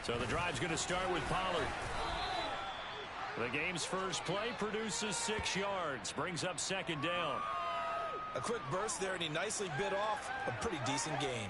So the drive's going to start with Pollard. The game's first play produces 6 yards, brings up second down. A quick burst there, and he nicely bit off a pretty decent gain.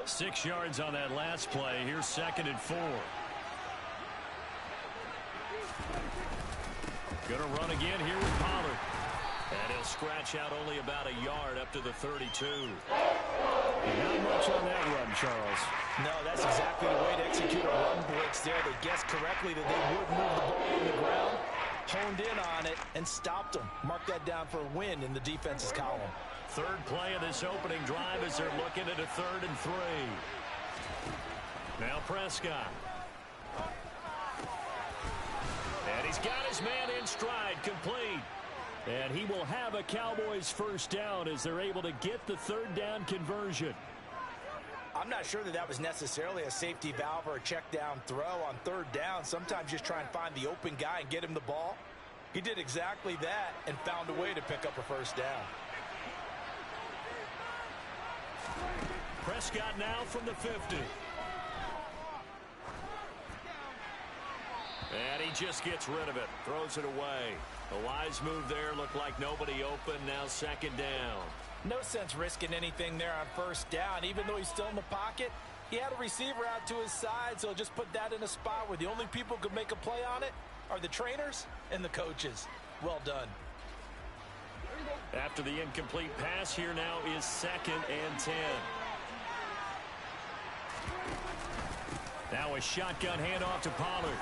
Six yards on that last play. Here's 2nd and 4. Going to run again here with Pollard. And he'll scratch out only about a yard up to the 32. Not much on that run, Charles. No, that's exactly the way to execute a run blitz there. They guessed correctly that they would move the ball on the ground, honed in on it, and stopped them. Mark that down for a win in the defense's column. Third play of this opening drive as they're looking at a 3rd and 3. Now Prescott. And he's got his man in stride, complete. And he will have a Cowboys first down as they're able to get the 3rd down conversion. I'm not sure that was necessarily a safety valve or a check down throw on 3rd down. Sometimes just try and find the open guy and get him the ball. He did exactly that and found a way to pick up a first down. Prescott now from the 50. And he just gets rid of it. Throws it away. A wise move there. Looked like nobody open. Now 2nd down. No sense risking anything there on 1st down. Even though he's still in the pocket, he had a receiver out to his side, so just put that in a spot where the only people who could make a play on it are the trainers and the coaches. Well done. After the incomplete pass, here now is 2nd and 10. Now a shotgun handoff to Pollard.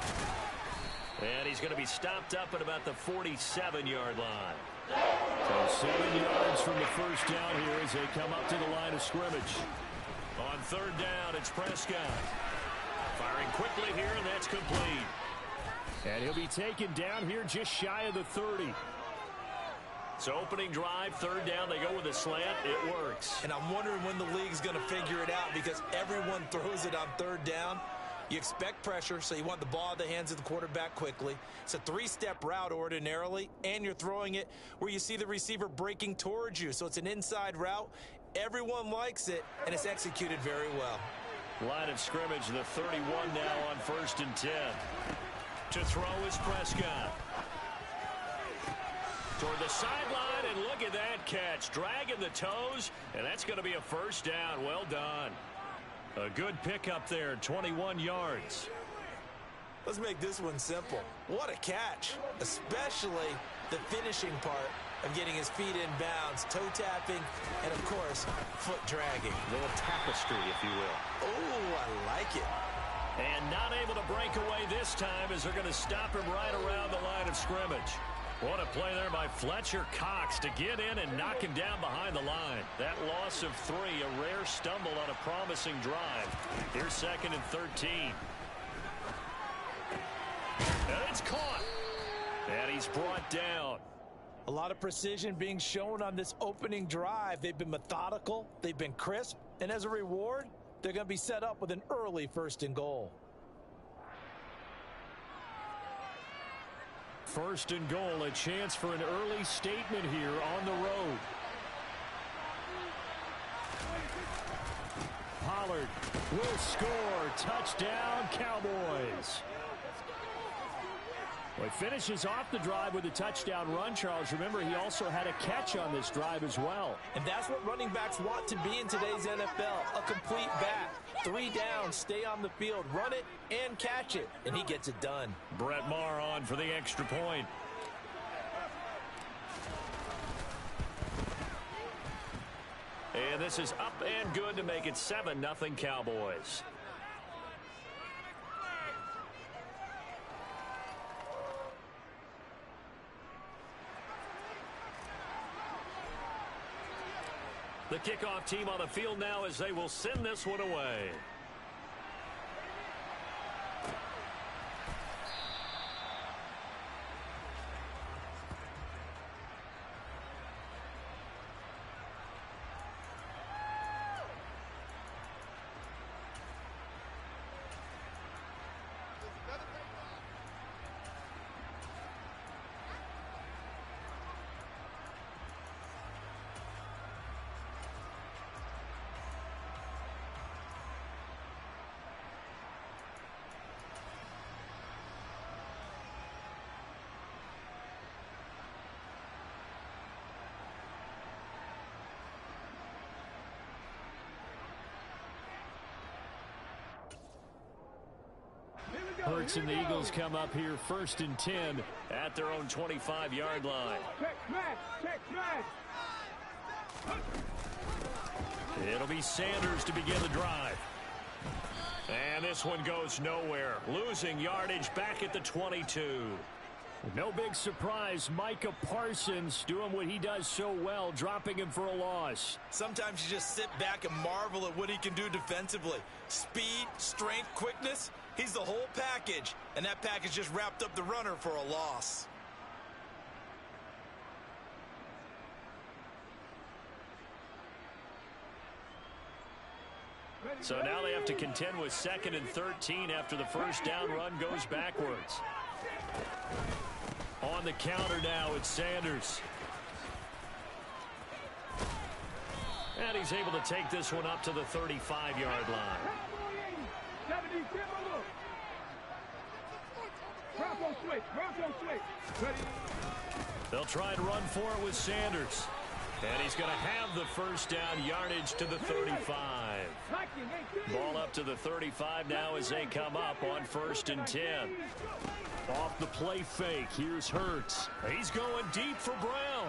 And he's going to be stopped up at about the 47-yard line. So 7 yards from the first down here as they come up to the line of scrimmage. On 3rd down, it's Prescott. Firing quickly here, and that's complete. And he'll be taken down here just shy of the 30. So opening drive, 3rd down, they go with a slant. It works. And I'm wondering when the league's going to figure it out because everyone throws it on 3rd down. You expect pressure, so you want the ball in the hands of the quarterback quickly. It's a 3-step route ordinarily, and you're throwing it where you see the receiver breaking towards you. So it's an inside route. Everyone likes it, and it's executed very well. Line of scrimmage, the 31 now on 1st and 10. To throw is Prescott. Toward the sideline, and look at that catch. Dragging the toes, and that's going to be a first down. Well done. A good pickup there, 21 yards. Let's make this one simple. What a catch, especially the finishing part of getting his feet in bounds, toe tapping, and, of course, foot dragging. A little tapestry, if you will. Oh, I like it. And not able to break away this time as they're going to stop him right around the line of scrimmage. What a play there by Fletcher Cox to get in and knock him down behind the line. That loss of 3, a rare stumble on a promising drive. Here's 2nd and 13. And it's caught. And he's brought down. A lot of precision being shown on this opening drive. They've been methodical. They've been crisp. And as a reward, they're going to be set up with an early 1st and goal. 1st and goal, a chance for an early statement here on the road. Pollard will score. Touchdown, Cowboys. Well, he finishes off the drive with a touchdown run, Charles. Remember, he also had a catch on this drive as well. And that's what running backs want to be in today's NFL, a complete back. 3 down, stay on the field, run it, and catch it. And he gets it done. Brett Maher on for the extra point. And this is up and good to make it 7-0 Cowboys. The kickoff team on the field now as they will send this one away. Hurts and the Eagles come up here 1st and 10 at their own 25-yard line. It'll be Sanders to begin the drive. And this one goes nowhere. Losing yardage back at the 22. No big surprise. Micah Parsons doing what he does so well, dropping him for a loss. Sometimes you just sit back and marvel at what he can do defensively. Speed, strength, quickness. He's the whole package. And that package just wrapped up the runner for a loss. So now they have to contend with 2nd and 13 after the first down run goes backwards. On the counter now, it's Sanders. And he's able to take this one up to the 35-yard line. They'll try and run for it with Sanders. And he's going to have the first down, yardage to the 35. Ball up to the 35 now as they come up on 1st and 10. Off the play fake, here's Hurts. He's going deep for Brown.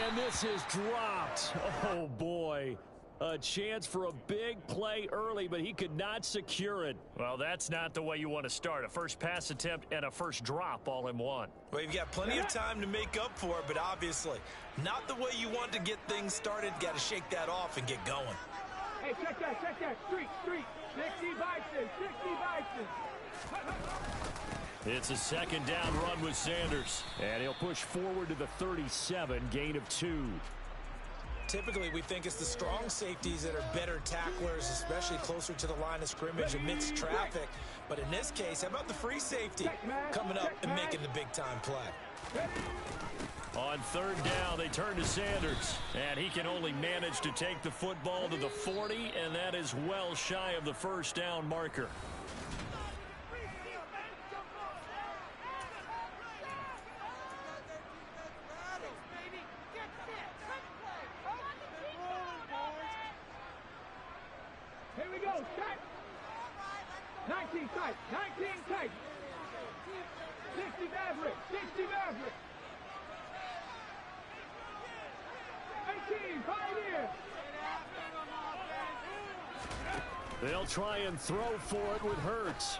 And this is dropped. Oh, boy. A chance for a big play early, but he could not secure it. Well, that's not the way you want to start. A first pass attempt and a first drop all in one. Well, you've got plenty of time to make up for it, but obviously not the way you want to get things started. Got to shake that off and get going. Hey, check that. Street. 60 Bison. It's a 2nd down run with Sanders. And he'll push forward to the 37, gain of 2. Typically, we think it's the strong safeties that are better tacklers, especially closer to the line of scrimmage amidst traffic. But in this case, how about the free safety coming up and making the big-time play? On 3rd down, they turn to Sanders. And he can only manage to take the football to the 40, and that is well shy of the first down marker. Here we go, set. 19 tight. 60 Maverick. 18, Pioneer. They'll try and throw for it with Hurts.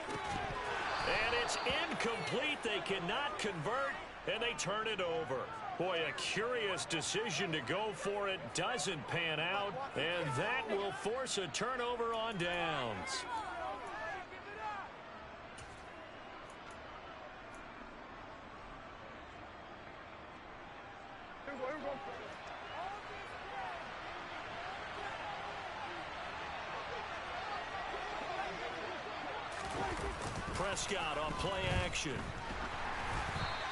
And it's incomplete. They cannot convert, and they turn it over. Boy, a curious decision to go for it. Doesn't pan out, and that will force a turnover on downs. Prescott on play action.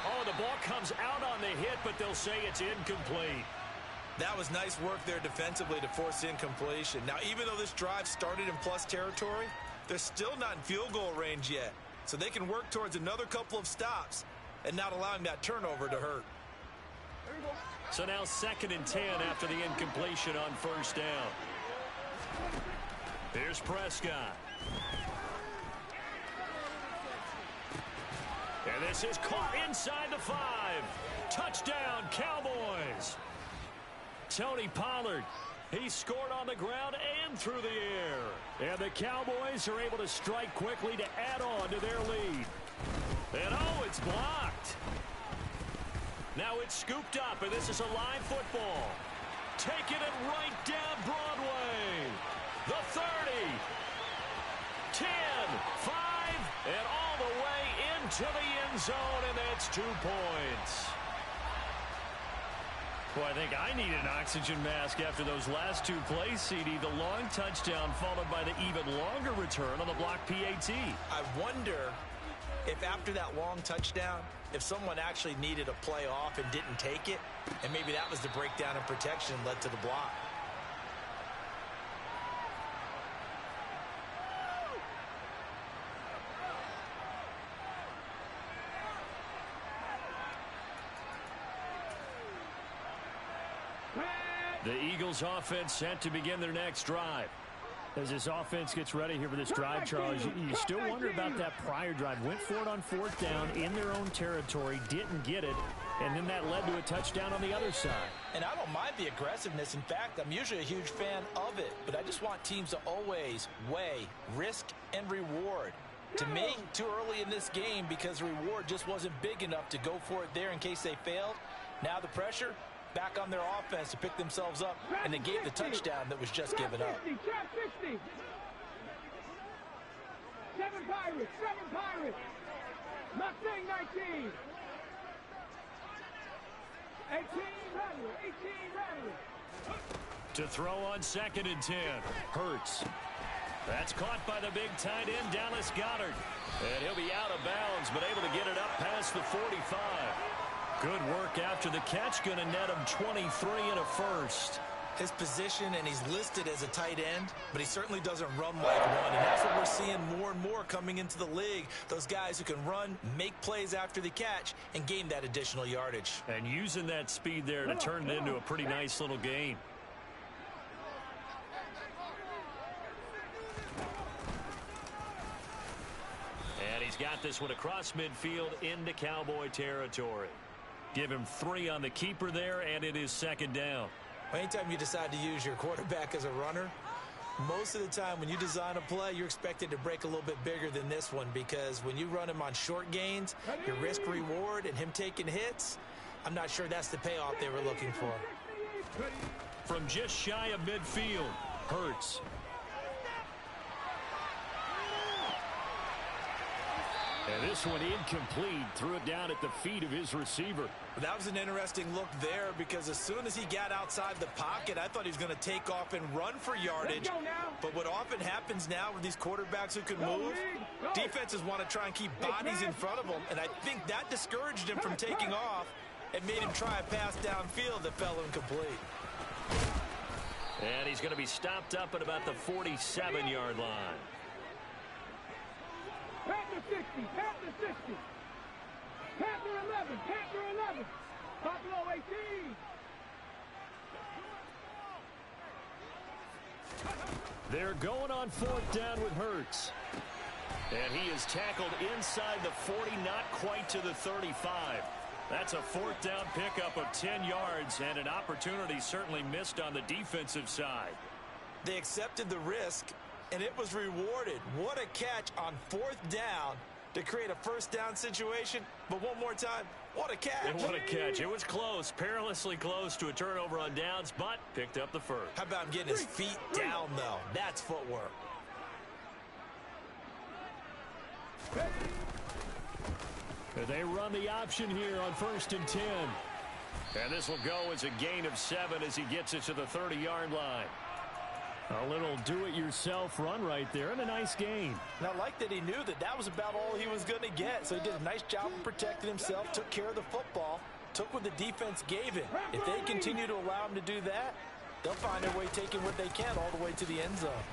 Oh, the ball comes out on the hit, but they'll say it's incomplete. That was nice work there defensively to force incompletion. Now, even though this drive started in plus territory, they're still not in field goal range yet. So they can work towards another couple of stops and not allowing that turnover to hurt. So now 2nd and 10 after the incompletion on first down. Here's Prescott. And this is caught inside the 5. Touchdown, Cowboys. Tony Pollard, he scored on the ground and through the air. And the Cowboys are able to strike quickly to add on to their lead. And oh, it's blocked. Now it's scooped up, and this is a live football. Taking it right down Broadway. The 30. 10, 5, and all the way into the end zone, and that's 2 points. Boy, I think I need an oxygen mask after those last 2 plays, CD. The long touchdown followed by the even longer return on the block PAT. I wonder if after that long touchdown, if someone actually needed a play off and didn't take it, and maybe that was the breakdown in protection and led to the block. The Eagles offense set to begin their next drive. As this offense gets ready here for this drive, Charles, you still wonder about that prior drive. Went for it on 4th down in their own territory, didn't get it, and then that led to a touchdown on the other side. And I don't mind the aggressiveness. In fact, I'm usually a huge fan of it, but I just want teams to always weigh risk and reward. To me, too early in this game because the reward just wasn't big enough to go for it there in case they failed. Now the pressure back on their offense to pick themselves up and negate the touchdown that was just given up. 60, trap 60. 7 Pirates, 7 Pirates. Mustang 19. 18 Rattler, 18 Rattler. To throw on 2nd and 10. Hurts. That's caught by the big tight end, Dallas Goedert. And he'll be out of bounds, but able to get it up past the 45. Good work after the catch. Going to net him 23 and a first. His position, and he's listed as a tight end, but he certainly doesn't run like one. And that's what we're seeing more and more coming into the league. Those guys who can run, make plays after the catch, and gain that additional yardage. And using that speed there to turn it into a pretty nice little gain. And he's got this one across midfield into Cowboy territory. Give him 3 on the keeper there, and it is 2nd down. Anytime you decide to use your quarterback as a runner, most of the time when you design a play, you're expected to break a little bit bigger than this one, because when you run him on short gains, your risk reward and him taking hits, I'm not sure that's the payoff they were looking for. From just shy of midfield, Hurts. And this one incomplete. Threw it down at the feet of his receiver. That was an interesting look there, because as soon as he got outside the pocket, I thought he was going to take off and run for yardage. But what often happens now with these quarterbacks who can move, defenses want to try and keep bodies in front of them, and I think that discouraged him from taking off and made him try a pass downfield that fell incomplete. And he's going to be stopped up at about the 47-yard line. Panther 60, Panther 60. Panther 11, Panther 11. Buffalo 18. They're going on 4th down with Hurts. And he is tackled inside the 40, not quite to the 35. That's a 4th down pickup of 10 yards, and an opportunity certainly missed on the defensive side. They accepted the risk, and it was rewarded. What a catch on 4th down to create a 1st down situation. But one more time, what a catch. And what a catch. It was close, perilously close to a turnover on downs, but picked up the first. How about him getting his feet down, though? That's footwork. They run the option here on 1st and 10. And this will go as a gain of 7 as he gets it to the 30-yard line. A little do-it-yourself run right there, and a nice gain. And I like that he knew that that was about all he was going to get. So he did a nice job of protecting himself, took care of the football, took what the defense gave him. If they continue to allow him to do that, they'll find their way taking what they can all the way to the end zone.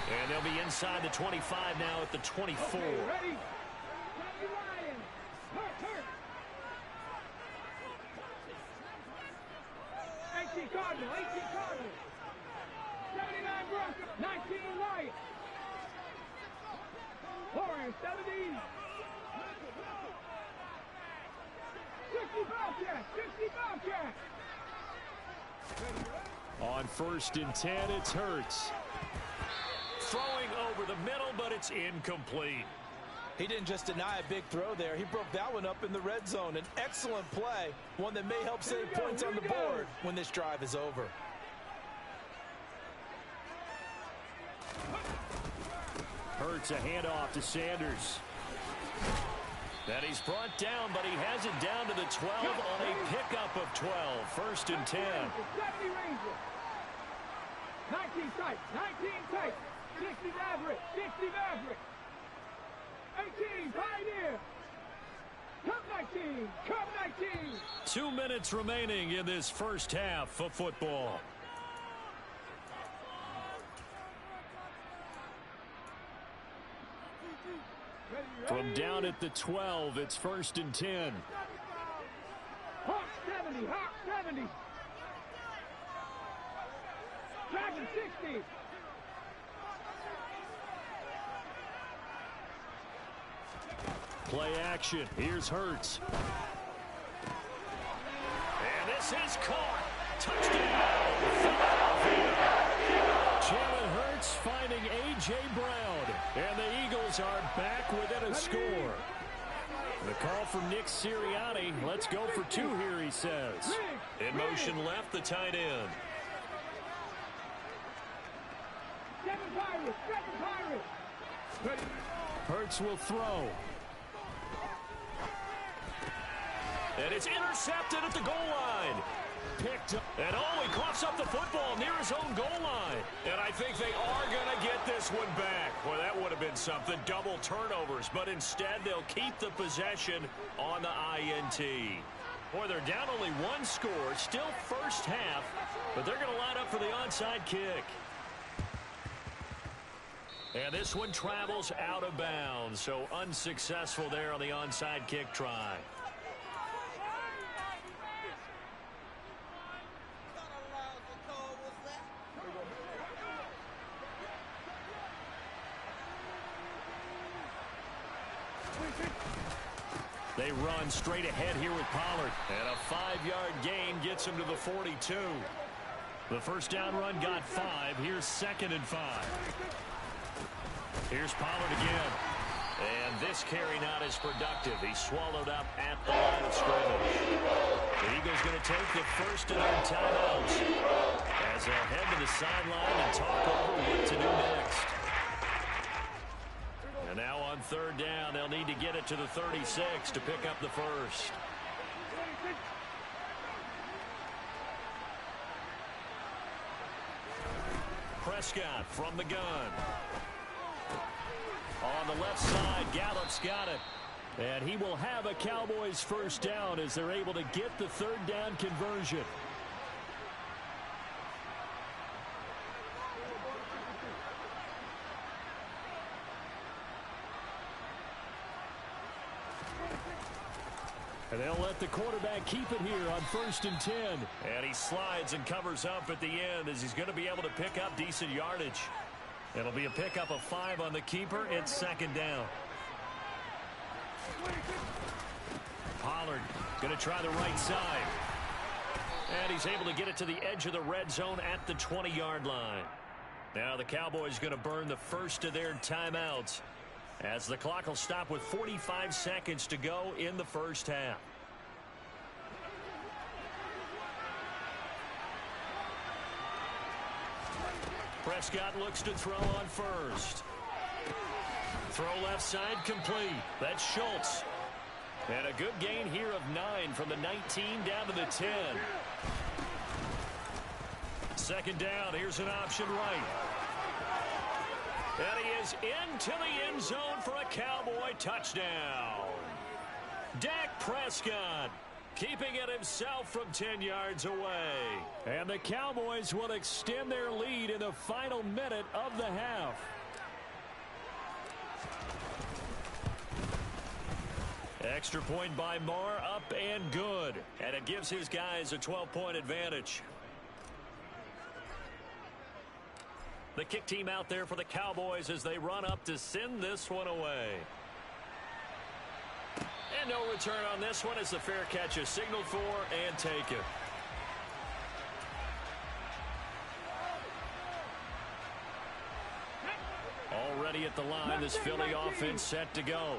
And they'll be inside the 25 now at the 24. Okay, ready? Ryan. Hurt. 18 Cardinal, 18 Cardinal. 79 Broncos, 19 Lions. Warriors, 70. 60 Bobcats, 60 Bobcats. On 1st and 10, it's Hurts. Throwing over the middle, but it's incomplete. He didn't just deny a big throw there. He broke that one up in the red zone. An excellent play, one that may help save points on the board when this drive is over. Hurts a handoff to Sanders. Then he's brought down, but he has it down to the 12 on a pickup of 12. 1st and 10. 70 Rangers. 19 tight, 19 tight. 60 Maverick, 60 Maverick. 18 Pioneer. Cup 19, Cup 19. 2 minutes remaining in this first half of football. From down at the 12, it's 1st and 10. Hawk 70, Hawk 70. Dragon 60. Play action. Here's Hurts. And this is caught. Touchdown, Philadelphia. Jalen Hurts finding A.J. Brown. And the Eagles are back within a score. The call from Nick Sirianni. Let's go for two here, he says. In motion left, the tight end. Hurts will throw. And it's intercepted at the goal line. Picked up. And he coughs up the football near his own goal line. And I think they are going to get this one back. Well, that would have been something. Double turnovers. But instead, they'll keep the possession on the INT. Boy, they're down only one score. Still first half. But they're going to line up for the onside kick. And this one travels out of bounds. So unsuccessful there on the onside kick try. They run straight ahead here with Pollard. And a 5-yard gain gets him to the 42. The first down run got 5. Here's 2nd and 5. Here's Pollard again. And this carry not as productive. He's swallowed up at the line of scrimmage. The Eagles going to take the first of their timeouts as they'll head to the sideline and talk over what to do next. And now on 3rd down, they'll need to get it to the 36 to pick up the first. Prescott from the gun. On the left side, Gallup's got it. And he will have a Cowboys first down as they're able to get the 3rd down conversion. And they'll let the quarterback keep it here on 1st and 10. And he slides and covers up at the end as he's going to be able to pick up decent yardage. It'll be a pickup of 5 on the keeper. It's 2nd down. Pollard going to try the right side. And he's able to get it to the edge of the red zone at the 20-yard line. Now the Cowboys going to burn the first of their timeouts as the clock will stop with 45 seconds to go in the first half. Prescott looks to throw on first. Throw left side complete. That's Schultz. And a good gain here of 9 from the 19 down to the 10. 2nd down. Here's an option right. And he is into the end zone for a Cowboy touchdown. Dak Prescott keeping it himself from 10 yards away. And the Cowboys will extend their lead in the final minute of the half. Extra point by Marr, up and good. And it gives his guys a 12-point advantage. The kick team out there for the Cowboys as they run up to send this one away. And no return on this one as the fair catch is signaled for and taken. Already at the line, this Philly offense set to go.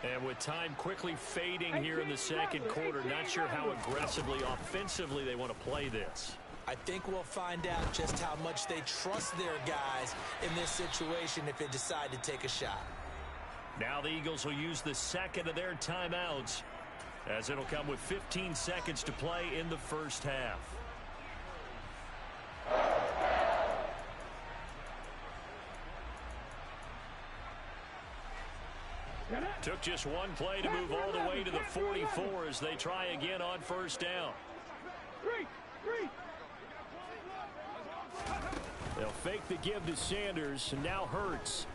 And with time quickly fading here in the 2nd quarter, not sure how aggressively, offensively they want to play this. I think we'll find out just how much they trust their guys in this situation if they decide to take a shot. Now the Eagles will use the 2nd of their timeouts as it'll come with 15 seconds to play in the first half. Took just one play to move all the way to the 44 as they try again on 1st down. They'll fake the give to Sanders, and now Hurts.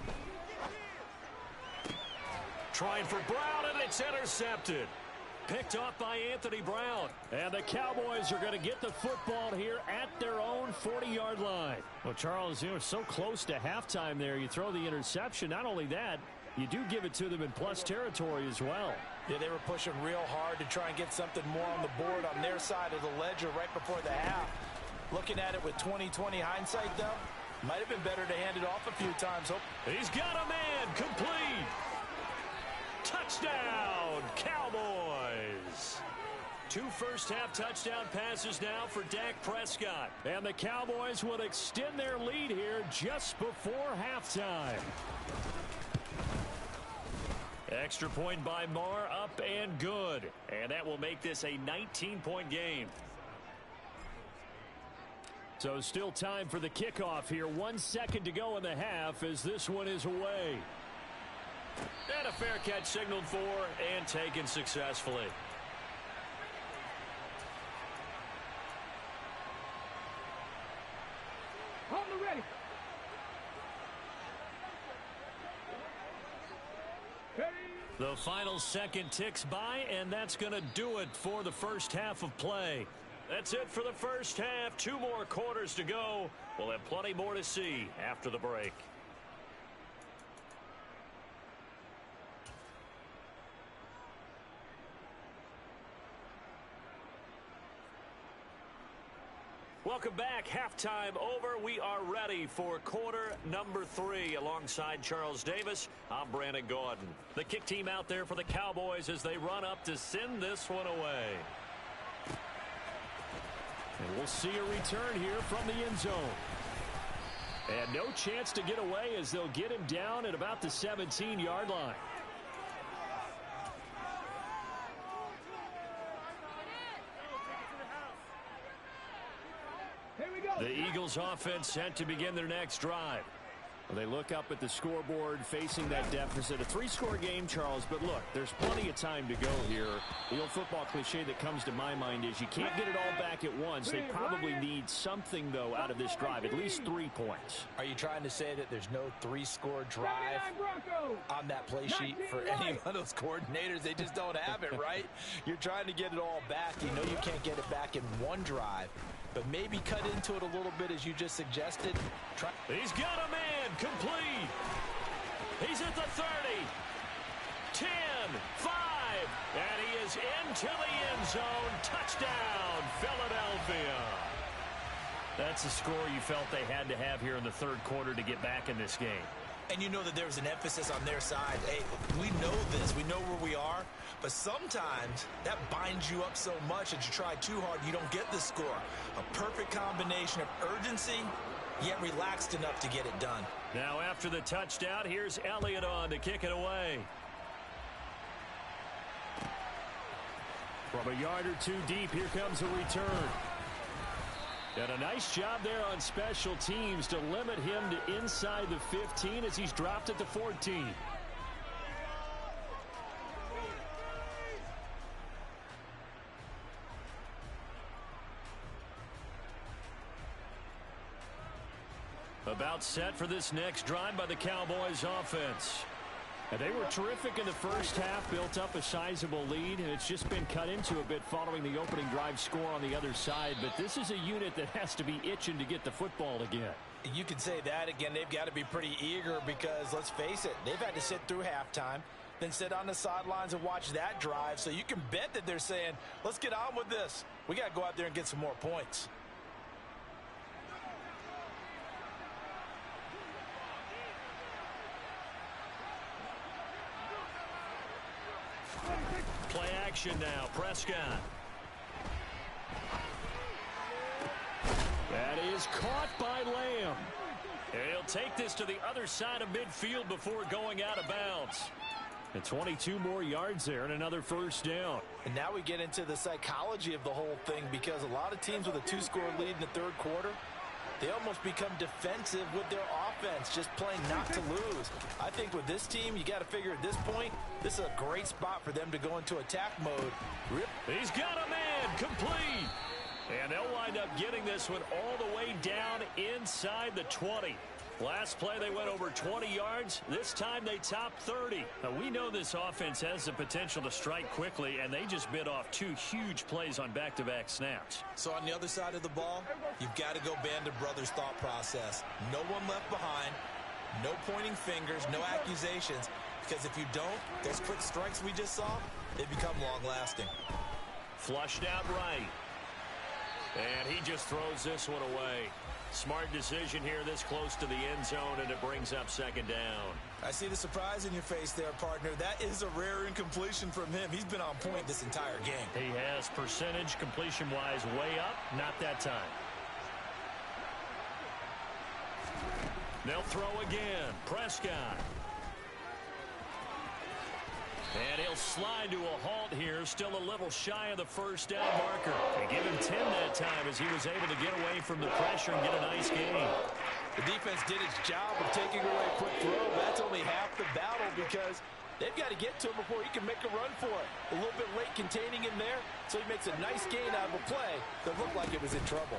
Trying for Brown, and it's intercepted. Picked off by Anthony Brown. And the Cowboys are going to get the football here at their own 40-yard line. Well, Charles, you know, so close to halftime there. You throw the interception. Not only that, you do give it to them in plus territory as well. Yeah, they were pushing real hard to try and get something more on the board on their side of the ledger right before the half. Looking at it with 20/20 hindsight, though, might have been better to hand it off a few times. He's got a man complete. Touchdown, Cowboys. 2 first-half touchdown passes now for Dak Prescott. And the Cowboys will extend their lead here just before halftime. Extra point by Marr, up and good. And that will make this a 19-point game. So still time for the kickoff here. 1 second to go in the half as this one is away. And a fair catch signaled for and taken successfully. Hold it ready. The final second ticks by, and that's going to do it for the first half of play. That's it for the first half. 2 more quarters to go. We'll have plenty more to see after the break. Welcome back. Halftime over. We are ready for quarter number 3. Alongside Charles Davis, I'm Brandon Gaudin. The kick team out there for the Cowboys as they run up to send this one away. And we'll see a return here from the end zone. And no chance to get away as they'll get him down at about the 17-yard line. The Eagles offense set to begin their next drive. They look up at the scoreboard facing that deficit. A 3-score game, Charles, but look, there's plenty of time to go here. The old football cliche that comes to my mind is you can't get it all back at once. They probably need something, though, out of this drive, at least 3 points. Are you trying to say that there's no 3-score drive on that play sheet for any of those coordinators? They just don't have it, right? You're trying to get it all back. You know you can't get it back in one drive. But maybe cut into it a little bit as you just suggested. He's got a man complete. He's at the 30. 10, 5. And he is into the end zone. Touchdown, Philadelphia. That's the score you felt they had to have here in the third quarter to get back in this game. And you know that there's an emphasis on their side. Hey, we know this. We know where we are. But sometimes that binds you up so much that you try too hard, you don't get the score. A perfect combination of urgency, yet relaxed enough to get it done. Now after the touchdown, here's Elliott on to kick it away. From a yard or 2 deep, here comes a return. And a nice job there on special teams to limit him to inside the 15 as he's dropped at the 14. About set for this next drive by the Cowboys offense. And they were terrific in the first half, built up a sizable lead, and it's just been cut into a bit following the opening drive score on the other side. But this is a unit that has to be itching to get the football again. You could say that again. They've got to be pretty eager because, let's face it, they've had to sit through halftime, then sit on the sidelines and watch that drive. So you can bet that they're saying, let's get on with this. We got to go out there and get some more points. Play action now, Prescott. That is caught by Lamb. And he'll take this to the other side of midfield before going out of bounds. And 22 more yards there and another first down. And now we get into the psychology of the whole thing because a lot of teams with a 2-score lead in the third quarter, they almost become defensive with their offense, just playing not to lose. I think with this team, you got to figure at this point, this is a great spot for them to go into attack mode. He's got a man complete. And they'll wind up getting this one all the way down inside the 20. Last play, they went over 20 yards. This time, they topped 30. Now, we know this offense has the potential to strike quickly, and they just bit off 2 huge plays on back-to-back snaps. So on the other side of the ball, you've got to go Band of Brothers thought process. No one left behind, no pointing fingers, no accusations. Because if you don't, those quick strikes we just saw, they become long-lasting. Flushed out right. And he just throws this one away. Smart decision here this close to the end zone, and it brings up second down. I see the surprise in your face there, partner. That is a rare incompletion from him. He's been on point this entire game. He has percentage completion-wise way up, not that time. They'll throw again. Prescott. And he'll slide to a halt here, still a little shy of the first down marker. They give him 10 that time as he was able to get away from the pressure and get a nice gain. The defense did its job of taking away a quick throw, but that's only half the battle because they've got to get to him before he can make a run for it. A little bit late containing him there, so he makes a nice gain out of a play that looked like it was in trouble.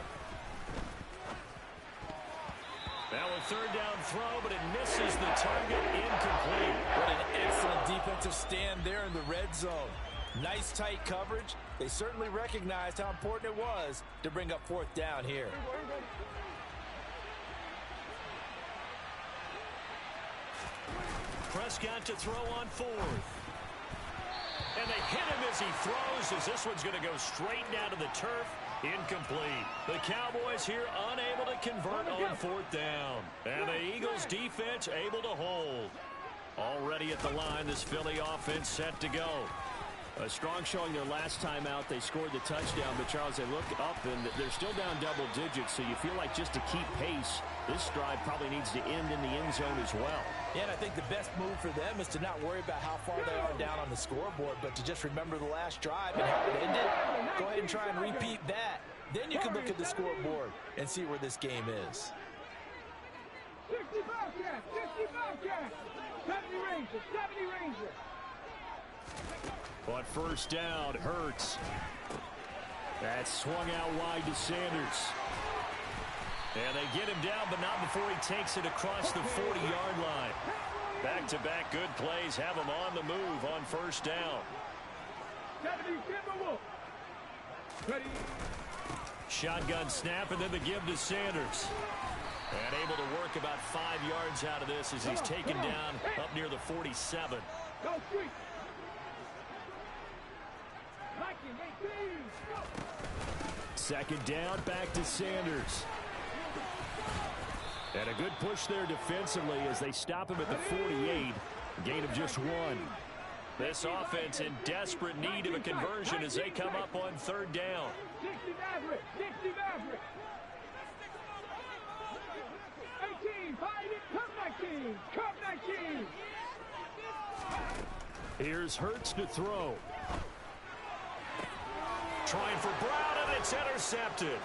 Now a third down throw, but it misses the target, incomplete. What an excellent defensive stand there in the red zone. Nice tight coverage. They certainly recognized how important it was to bring up fourth down here. Prescott to throw on fourth. And they hit him as he throws, as this one's going to go straight down to the turf. Incomplete. The Cowboys here unable to convert on fourth down. And the Eagles defense able to hold. Already at the line, this Philly offense set to go. A strong showing their last time out. They scored the touchdown, but Charles, they look up and they're still down double digits, so you feel like just to keep pace, this drive probably needs to end in the end zone as well. Yeah, and I think the best move for them is to not worry about how far they are down on the scoreboard, but to just remember the last drive and how it ended. Go ahead and try and repeat that. Then you can look at the scoreboard and see where this game is. 60 Bobcats, 60 Bobcats, 70 Rangers, 70 Rangers. But first down, Hurts. That's swung out wide to Sanders. And they get him down, but not before he takes it across the 40-yard line. Back-to-back good plays have him on the move on first down. 70 Timberwolves. Ready. Shotgun snap, and then the give to Sanders. And able to work about 5 yards out of this as he's taken down up near the 47. Go street. Second down, back to Sanders. And a good push there defensively as they stop him at the 48. Gain of just 1. This offense in desperate need of a conversion as they come up on third down. 60 Maverick, 60 Maverick. 18, find it, come 19, come 19. Here's Hurts to throw. Trying for Brown, and it's intercepted.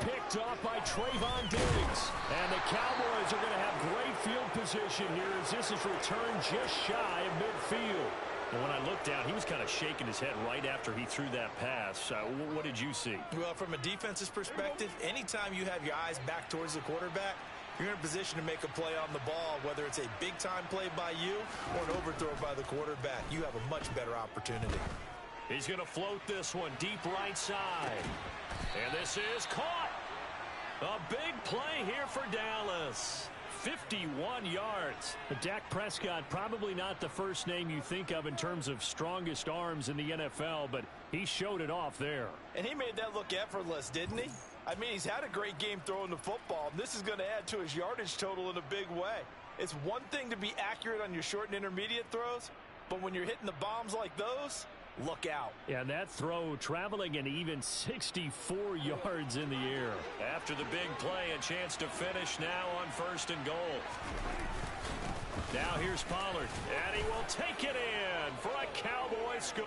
Picked off by Trayvon Diggs. And the Cowboys are going to have great field position here as this is returned just shy of midfield. And when I looked down, he was kind of shaking his head right after he threw that pass. What did you see? Well, from a defense's perspective, anytime you have your eyes back towards the quarterback, you're in a position to make a play on the ball, whether it's a big-time play by you or an overthrow by the quarterback. You have a much better opportunity. He's going to float this one deep right side. And this is caught. A big play here for Dallas. 51 yards. But Dak Prescott, probably not the first name you think of in terms of strongest arms in the NFL, but he showed it off there. And he made that look effortless, didn't he? I mean, he's had a great game throwing the football, and this is going to add to his yardage total in a big way. It's one thing to be accurate on your short and intermediate throws, but when you're hitting the bombs like those, look out. Yeah, that throw traveling an even 64 yards in the air. After the big play, a chance to finish now on first and goal. Now here's Pollard, and he will take it in for a Cowboy score.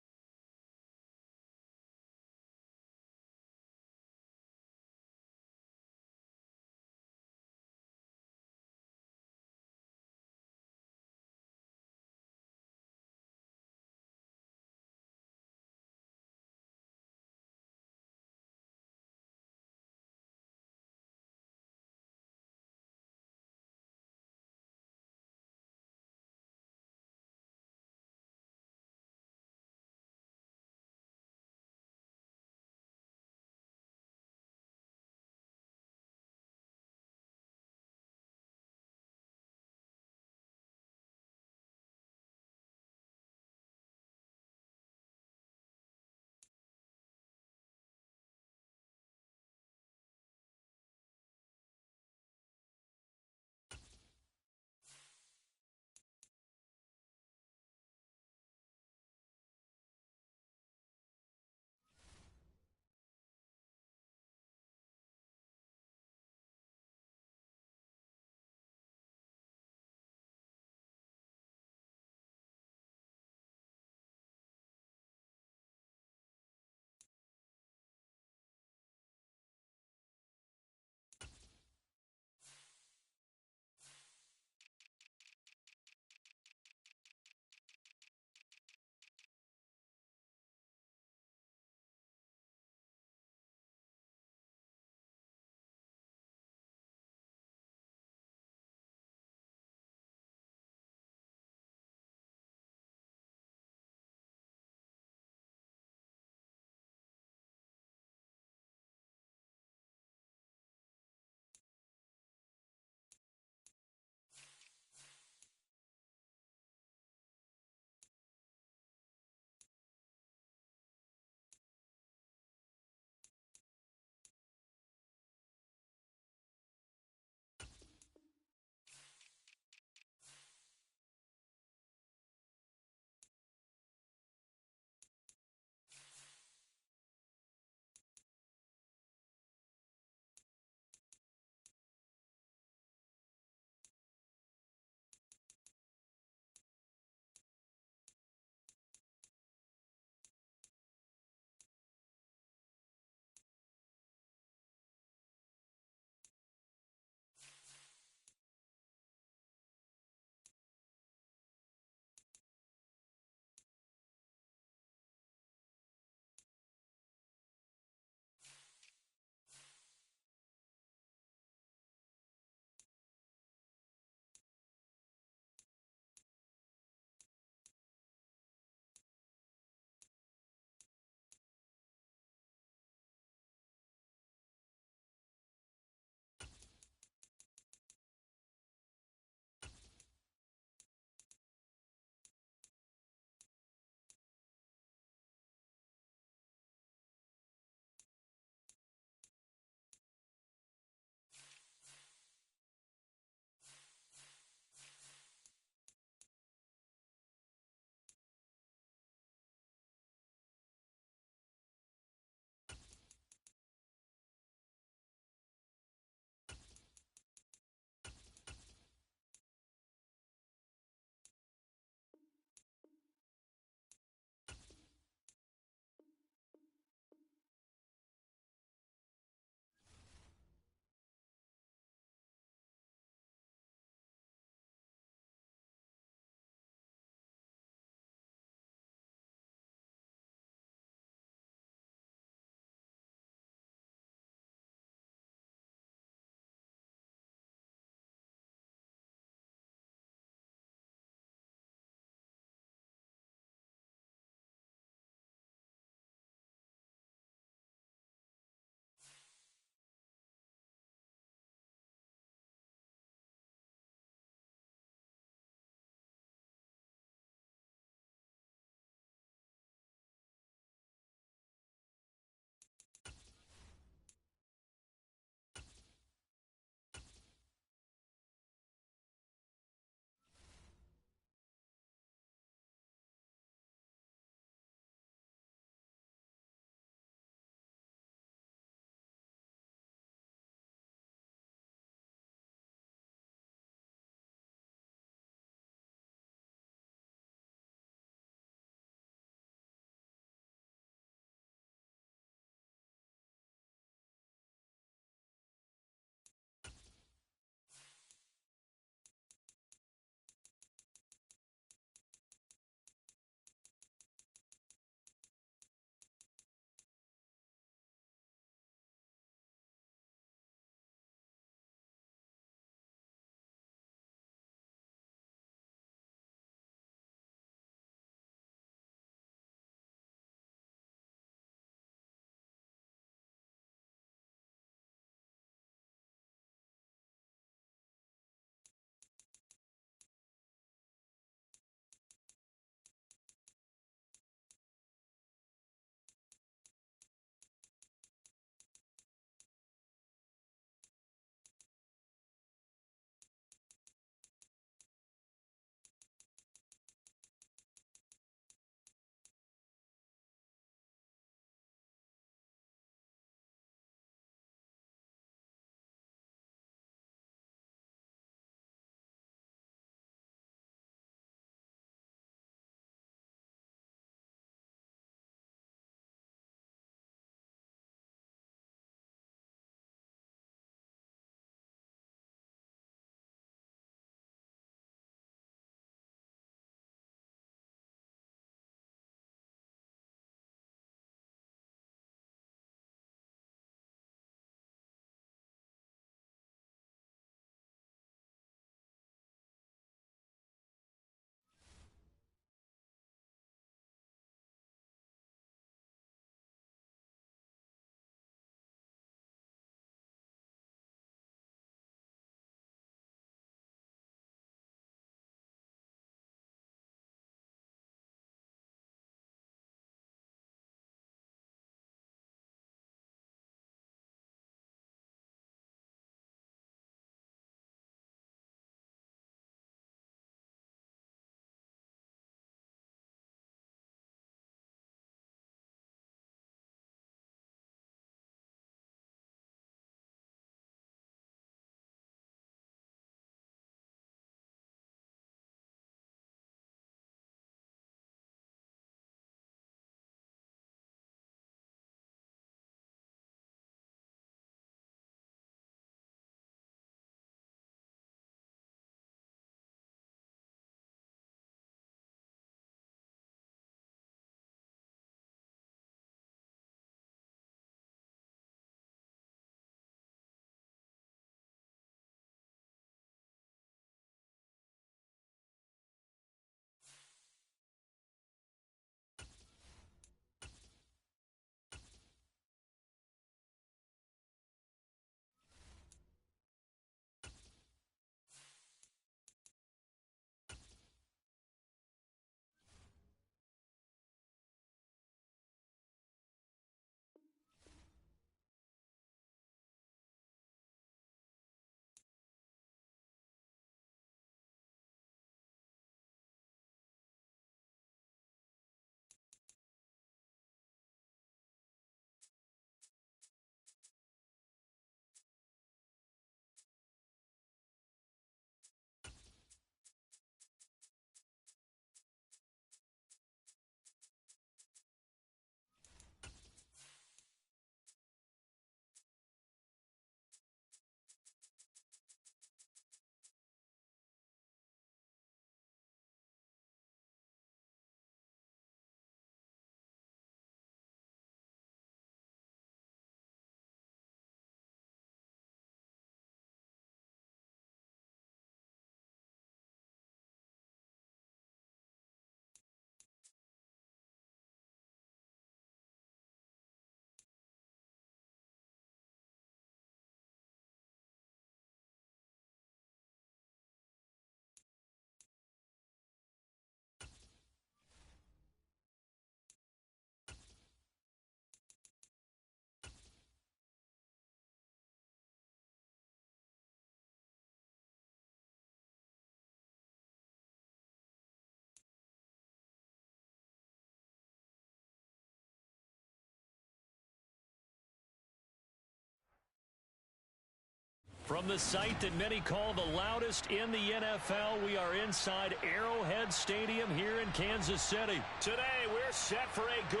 From the site that many call the loudest in the NFL, we are inside Arrowhead Stadium here in Kansas City. Today, we're set for a good...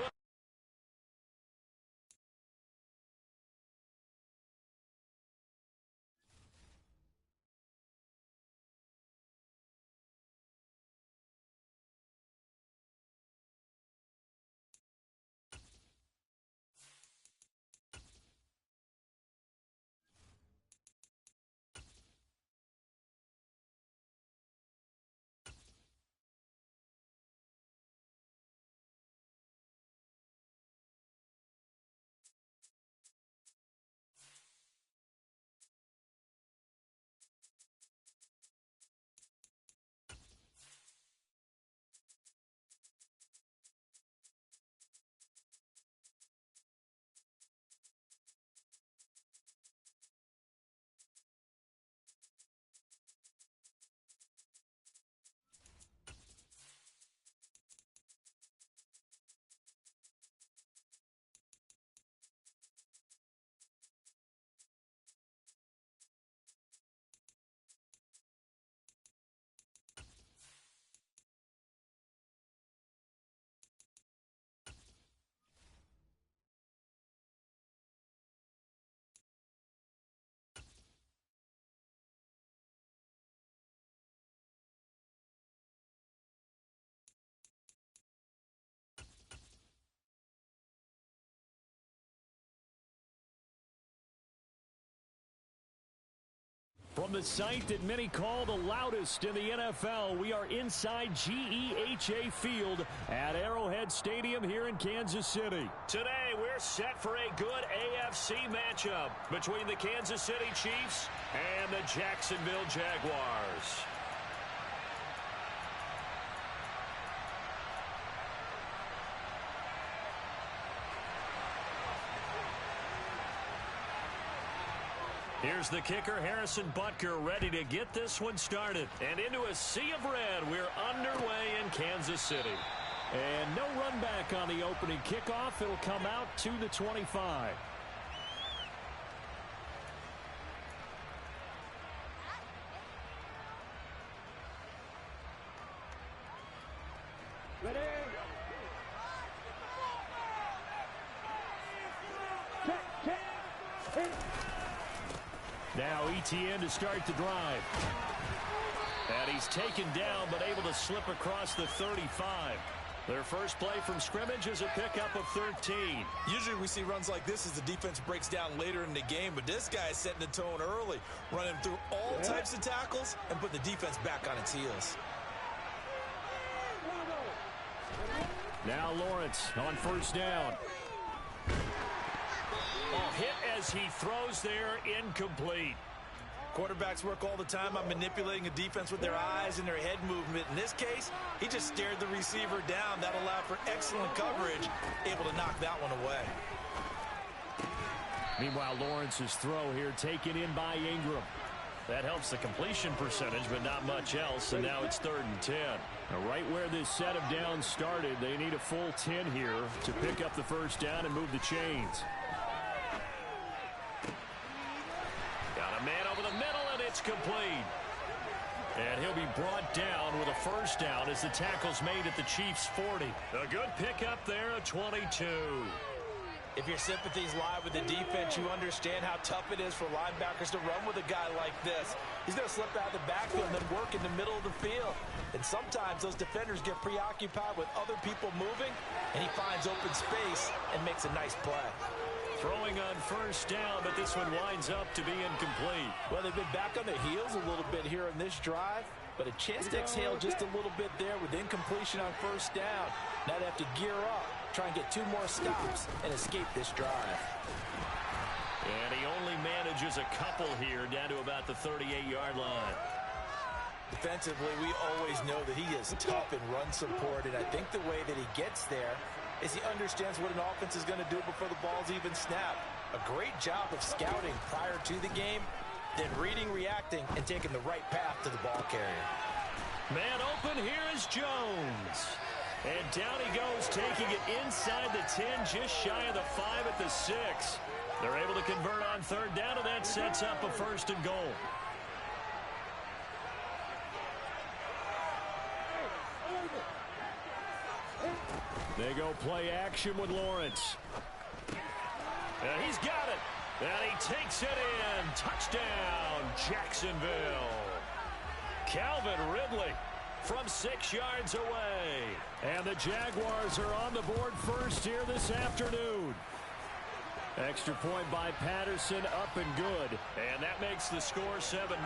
From the site that many call the loudest in the NFL, we are inside GEHA Field at Arrowhead Stadium here in Kansas City. Today, we're set for a good AFC matchup between the Kansas City Chiefs and the Jacksonville Jaguars. Here's the kicker, Harrison Butker, ready to get this one started. And into a sea of red, we're underway in Kansas City. And no run back on the opening kickoff. It'll come out to the 25. Ready? Check. Now ETN to start the drive. And he's taken down, but able to slip across the 35. Their first play from scrimmage is a pickup of 13. Usually we see runs like this as the defense breaks down later in the game, but this guy is setting the tone early, running through all types of tackles and putting the defense back on its heels. Now Lawrence on first down. Hit as he throws there, incomplete. Quarterbacks work all the time on manipulating a defense with their eyes and their head movement. In this case, he just stared the receiver down. That allowed for excellent coverage, able to knock that one away. Meanwhile, Lawrence's throw here taken in by Ingram. That helps the completion percentage, but not much else, and now it's 3rd and 10. Now, right where this set of downs started, they need a full 10 here to pick up the first down and move the chains. Man over the middle, and it's complete. And he'll be brought down with a first down as the tackle's made at the Chiefs' 40. A good pickup there, a 22. If your sympathies lie with the defense, you understand how tough it is for linebackers to run with a guy like this. He's going to slip out of the backfield and then work in the middle of the field. And sometimes those defenders get preoccupied with other people moving, and he finds open space and makes a nice play. Throwing on first down, but this one winds up to be incomplete. Well, they've been back on their heels a little bit here in this drive, but a chance to exhale just a little bit there with incompletion on first down. Now they have to gear up, try and get 2 more stops, and escape this drive. And he only manages a couple here down to about the 38-yard line. Defensively, we always know that he is tough in run support, and I think the way that he gets there is he understands what an offense is going to do before the ball's even snapped. A great job of scouting prior to the game, then reading, reacting, and taking the right path to the ball carrier. Man open, here is Jones. And down he goes, taking it inside the 10, just shy of the 5 at the 6. They're able to convert on third down, and that sets up a 1st and goal. They go play action with Lawrence. And he's got it. And he takes it in. Touchdown, Jacksonville. Calvin Ridley from 6 yards away. And the Jaguars are on the board first here this afternoon. Extra point by Patterson, up and good. And that makes the score 7-0.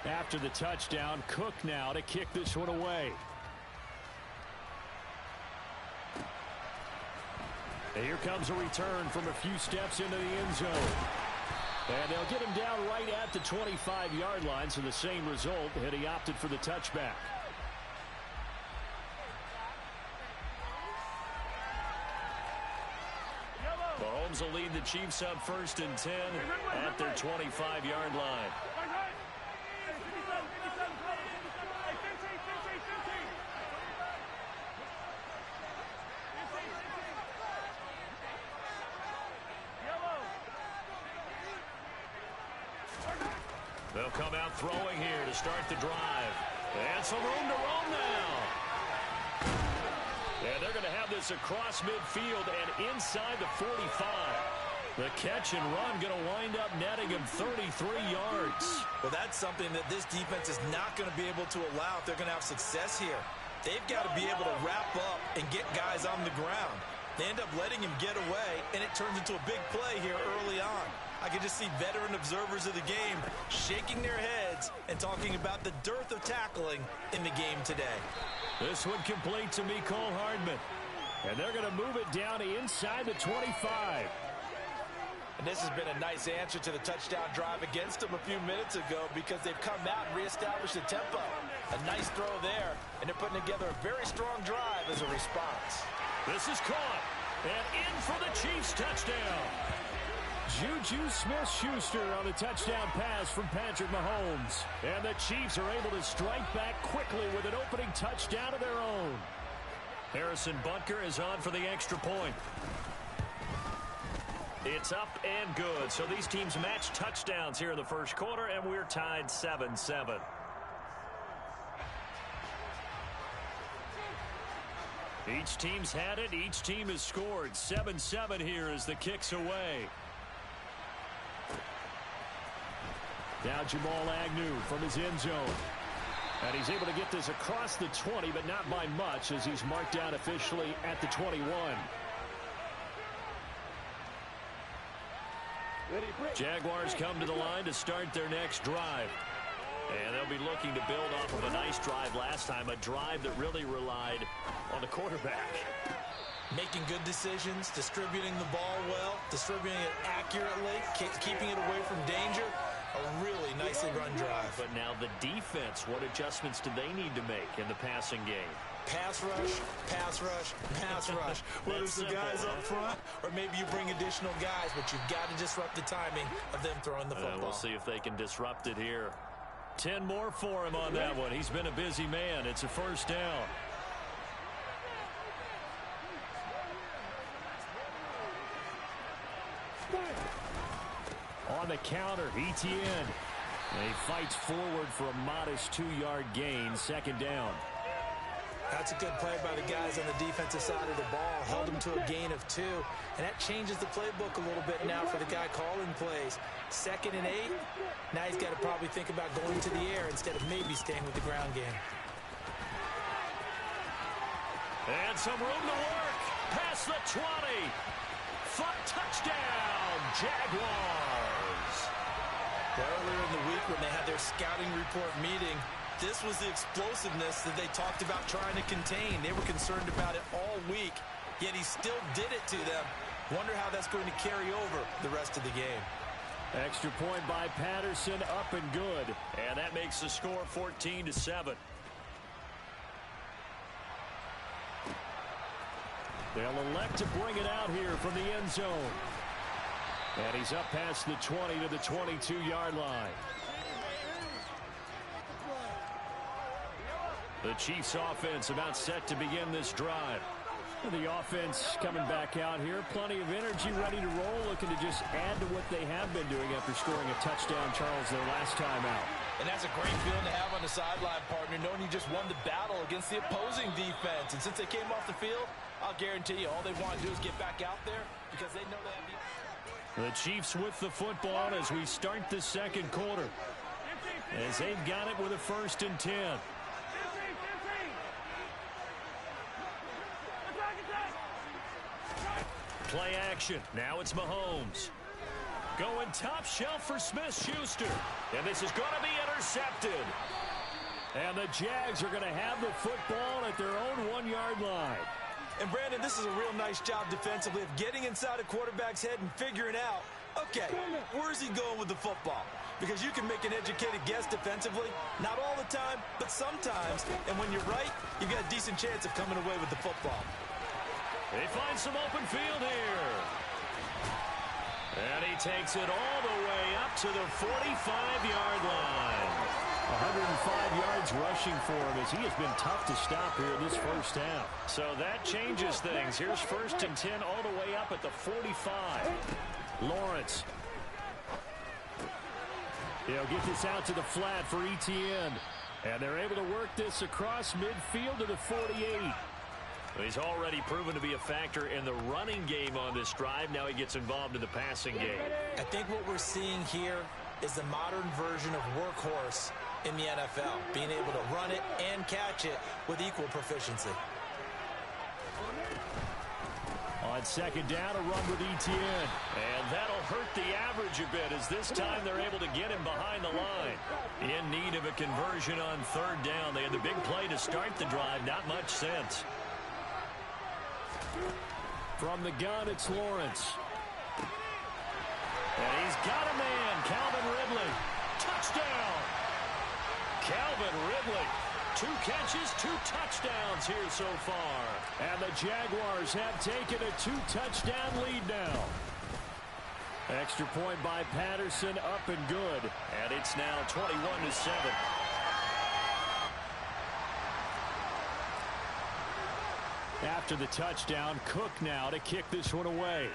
After the touchdown, Cook now to kick this one away. And here comes a return from a few steps into the end zone. And they'll get him down right at the 25-yard line, so the same result, and he opted for the touchback. Mahomes will lead the Chiefs up 1st and 10 at their 25-yard line. They'll come out throwing here to start the drive. And some room to roam now. And they're going to have this across midfield and inside the 45. The catch and run going to wind up netting him 33 yards. Well, that's something that this defense is not going to be able to allow if they're going to have success here. They've got to be able to wrap up and get guys on the ground. They end up letting him get away, and it turns into a big play here early on. I can just see veteran observers of the game shaking their heads and talking about the dearth of tackling in the game today. This one complete to Mecole Hardman. And they're going to move it down to inside the 25. And this has been a nice answer to the touchdown drive against them a few minutes ago because they've come out and reestablished the tempo. A nice throw there, and they're putting together a very strong drive as a response. This is caught, and in for the Chiefs touchdown. Juju Smith-Schuster on the touchdown pass from Patrick Mahomes. And the Chiefs are able to strike back quickly with an opening touchdown of their own. Harrison Butker is on for the extra point. It's up and good. So these teams match touchdowns here in the first quarter, and we're tied 7-7. Each team's had it. Each team has scored. 7-7 here as the kick's away. Now Jamal Agnew from his end zone. And he's able to get this across the 20, but not by much as he's marked down officially at the 21. Jaguars come to the line to start their next drive. And they'll be looking to build off of a nice drive last time, a drive that really relied on the quarterback. Making good decisions, distributing the ball well, distributing it accurately, keeping it away from danger. A really nicely run drive. But now the defense, what adjustments do they need to make in the passing game? Pass rush, pass rush, pass rush. Whether it's the guys up front or maybe you bring additional guys, but you've got to disrupt the timing of them throwing the football. We'll see if they can disrupt it here. 10 more for him on that one. He's been a busy man. It's a first down. On the counter, Etienne. He fights forward for a modest 2-yard gain, second down. That's a good play by the guys on the defensive side of the ball. Held them to a gain of 2. And that changes the playbook a little bit now for the guy calling plays. 2nd and 8. Now he's got to probably think about going to the air instead of maybe staying with the ground game. And some room to work. Past the 20. Touchdown, Jaguars. Earlier in the week when they had their scouting report meeting, this was the explosiveness that they talked about trying to contain. They were concerned about it all week, yet he still did it to them. Wonder how that's going to carry over the rest of the game. Extra point by Patterson, up and good. And that makes the score 14-7. They'll elect to bring it out here from the end zone. And he's up past the 20 to the 22-yard line. The Chiefs offense about set to begin this drive. The offense coming back out here. Plenty of energy, ready to roll, looking to just add to what they have been doing after scoring a touchdown, Charles, their last time out. And that's a great feeling to have on the sideline, partner, knowing you just won the battle against the opposing defense. And since they came off the field, I'll guarantee you all they want to do is get back out there because they know they have the Chiefs with the football as we start the second quarter. As they've got it with a 1st and 10. Play action. Now it's Mahomes. Going top shelf for Smith-Schuster. And this is going to be intercepted. And the Jags are going to have the football at their own 1-yard line. And, Brandon, this is a real nice job defensively of getting inside a quarterback's head and figuring out, okay, where's he going with the football? Because you can make an educated guess defensively. Not all the time, but sometimes. And when you're right, you've got a decent chance of coming away with the football. They find some open field here. And he takes it all the way up to the 45-yard line. 105 yards rushing for him as he has been tough to stop here this first half. So that changes things. Here's 1st and 10 all the way up at the 45. Lawrence. He'll get this out to the flat for Etienne. And they're able to work this across midfield to the 48. He's already proven to be a factor in the running game on this drive. Now he gets involved in the passing game. I think what we're seeing here is the modern version of workhorse in the NFL, being able to run it and catch it with equal proficiency. On 2nd down, a run with Etienne. And that'll hurt the average a bit as this time they're able to get him behind the line. In need of a conversion on 3rd down. They had the big play to start the drive. Not much sense. From the gun, it's Lawrence. And he's got a man, Calvin Ridley. Touchdown! Calvin Ridley. 2 catches, 2 touchdowns here so far. And the Jaguars have taken a 2-touchdown lead now. Extra point by Patterson, up and good. And it's now 21-7. After the touchdown, Cook now to kick this one away.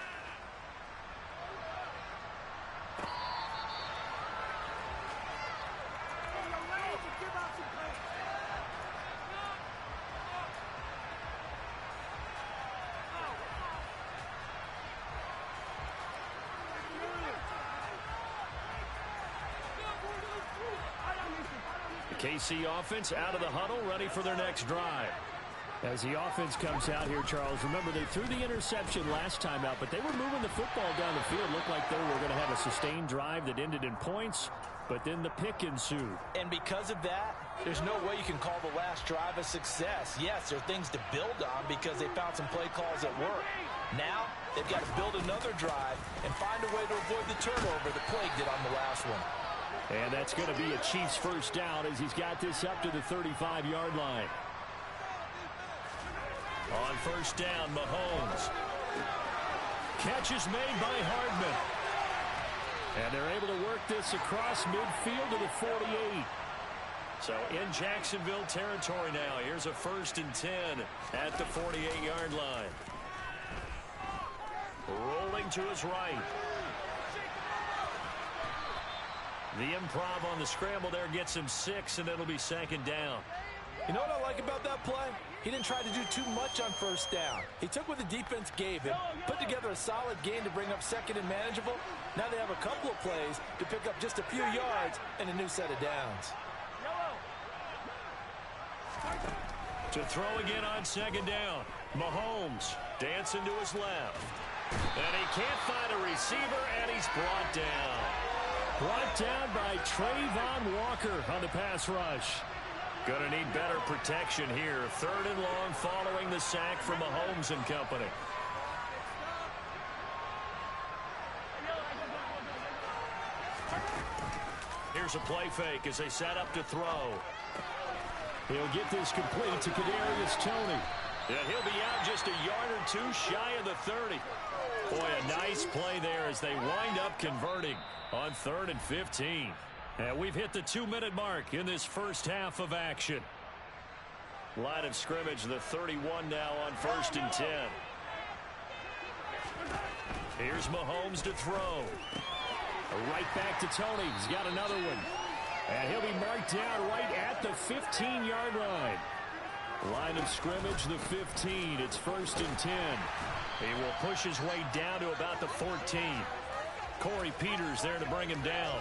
The KC offense out of the huddle, ready for their next drive. As the offense comes out here, Charles, remember they threw the interception last time out, but they were moving the football down the field. Looked like they were going to have a sustained drive that ended in points, but then the pick ensued. And because of that, there's no way you can call the last drive a success. Yes, there are things to build on because they found some play calls that work. Now, they've got to build another drive and find a way to avoid the turnover that plagued it on the last one. And that's going to be a Chiefs 1st down as he's got this up to the 35-yard line. On 1st down, Mahomes. Catch is made by Hardman. And they're able to work this across midfield to the 48. So in Jacksonville territory now. Here's a 1st and 10 at the 48-yard line. Rolling to his right. The improv on the scramble there gets him 6, and it'll be 2nd down. You know what I like about that play? He didn't try to do too much on 1st down. He took what the defense gave him, put together a solid gain to bring up 2nd and manageable. Now they have a couple of plays to pick up just a few yards and a new set of downs. To throw again on 2nd down. Mahomes dancing to his left. And he can't find a receiver, and he's brought down. Brought down by Trayvon Walker on the pass rush. Going to need better protection here. 3rd and long following the sack from Mahomes and company. Here's a play fake as they set up to throw. He'll get this complete to Kadarius Toney. And he'll be out just a yard or 2 shy of the 30. Boy, a nice play there as they wind up converting on 3rd and 15. And we've hit the 2-minute mark in this first half of action. Line of scrimmage, the 31 now on 1st and 10. Here's Mahomes to throw. Right back to Tony. He's got another one. And he'll be marked down right at the 15-yard line. Line of scrimmage, the 15. It's 1st and 10. He will push his way down to about the 14. Corey Peters there to bring him down.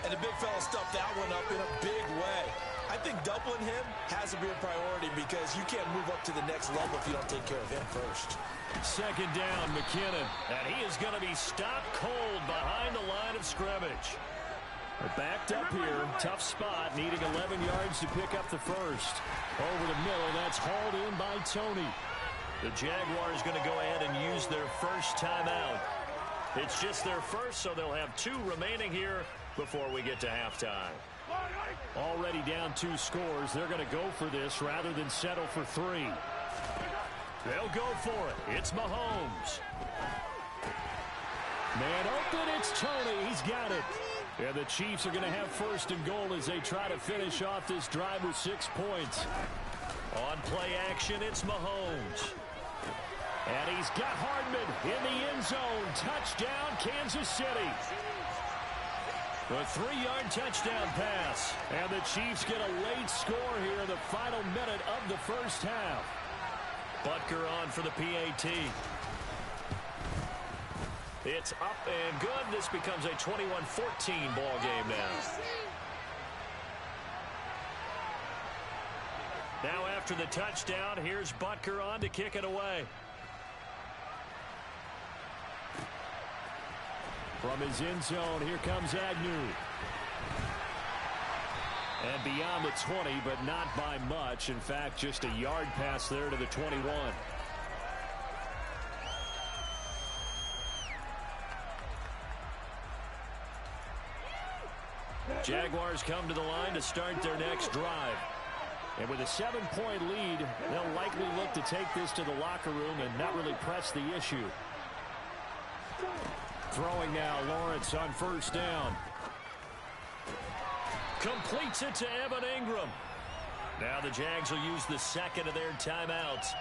And the big fella stuffed that one up in a big way. I think doubling him has to be a priority because you can't move up to the next level if you don't take care of him first. 2nd down, McKinnon. And he is going to be stopped cold behind the line of scrimmage. They're backed up here. Tough spot. Needing 11 yards to pick up the first. Over the middle. That's hauled in by Tony. The Jaguars going to go ahead and use their first timeout. It's just their first, so they'll have 2 remaining here before we get to halftime. Already down 2 scores. They're going to go for this rather than settle for 3. They'll go for it. It's Mahomes. Man open. It's Tony. He's got it. And the Chiefs are going to have 1st and goal as they try to finish off this drive with 6 points. On play action, it's Mahomes. And he's got Hardman in the end zone. Touchdown, Kansas City. The 3-yard touchdown pass. And the Chiefs get a late score here in the final minute of the first half. Butker on for the PAT. It's up and good. This becomes a 21-14 ball game now. Now after the touchdown, here's Butker on to kick it away. From his end zone, here comes Agnew. And beyond the 20, but not by much. In fact, just a yard pass there to the 21. Jaguars come to the line to start their next drive. And with a 7-point lead, they'll likely look to take this to the locker room and not really press the issue. Throwing now, Lawrence on 1st down. Completes it to Evan Ingram. Now the Jags will use the 2nd of their timeouts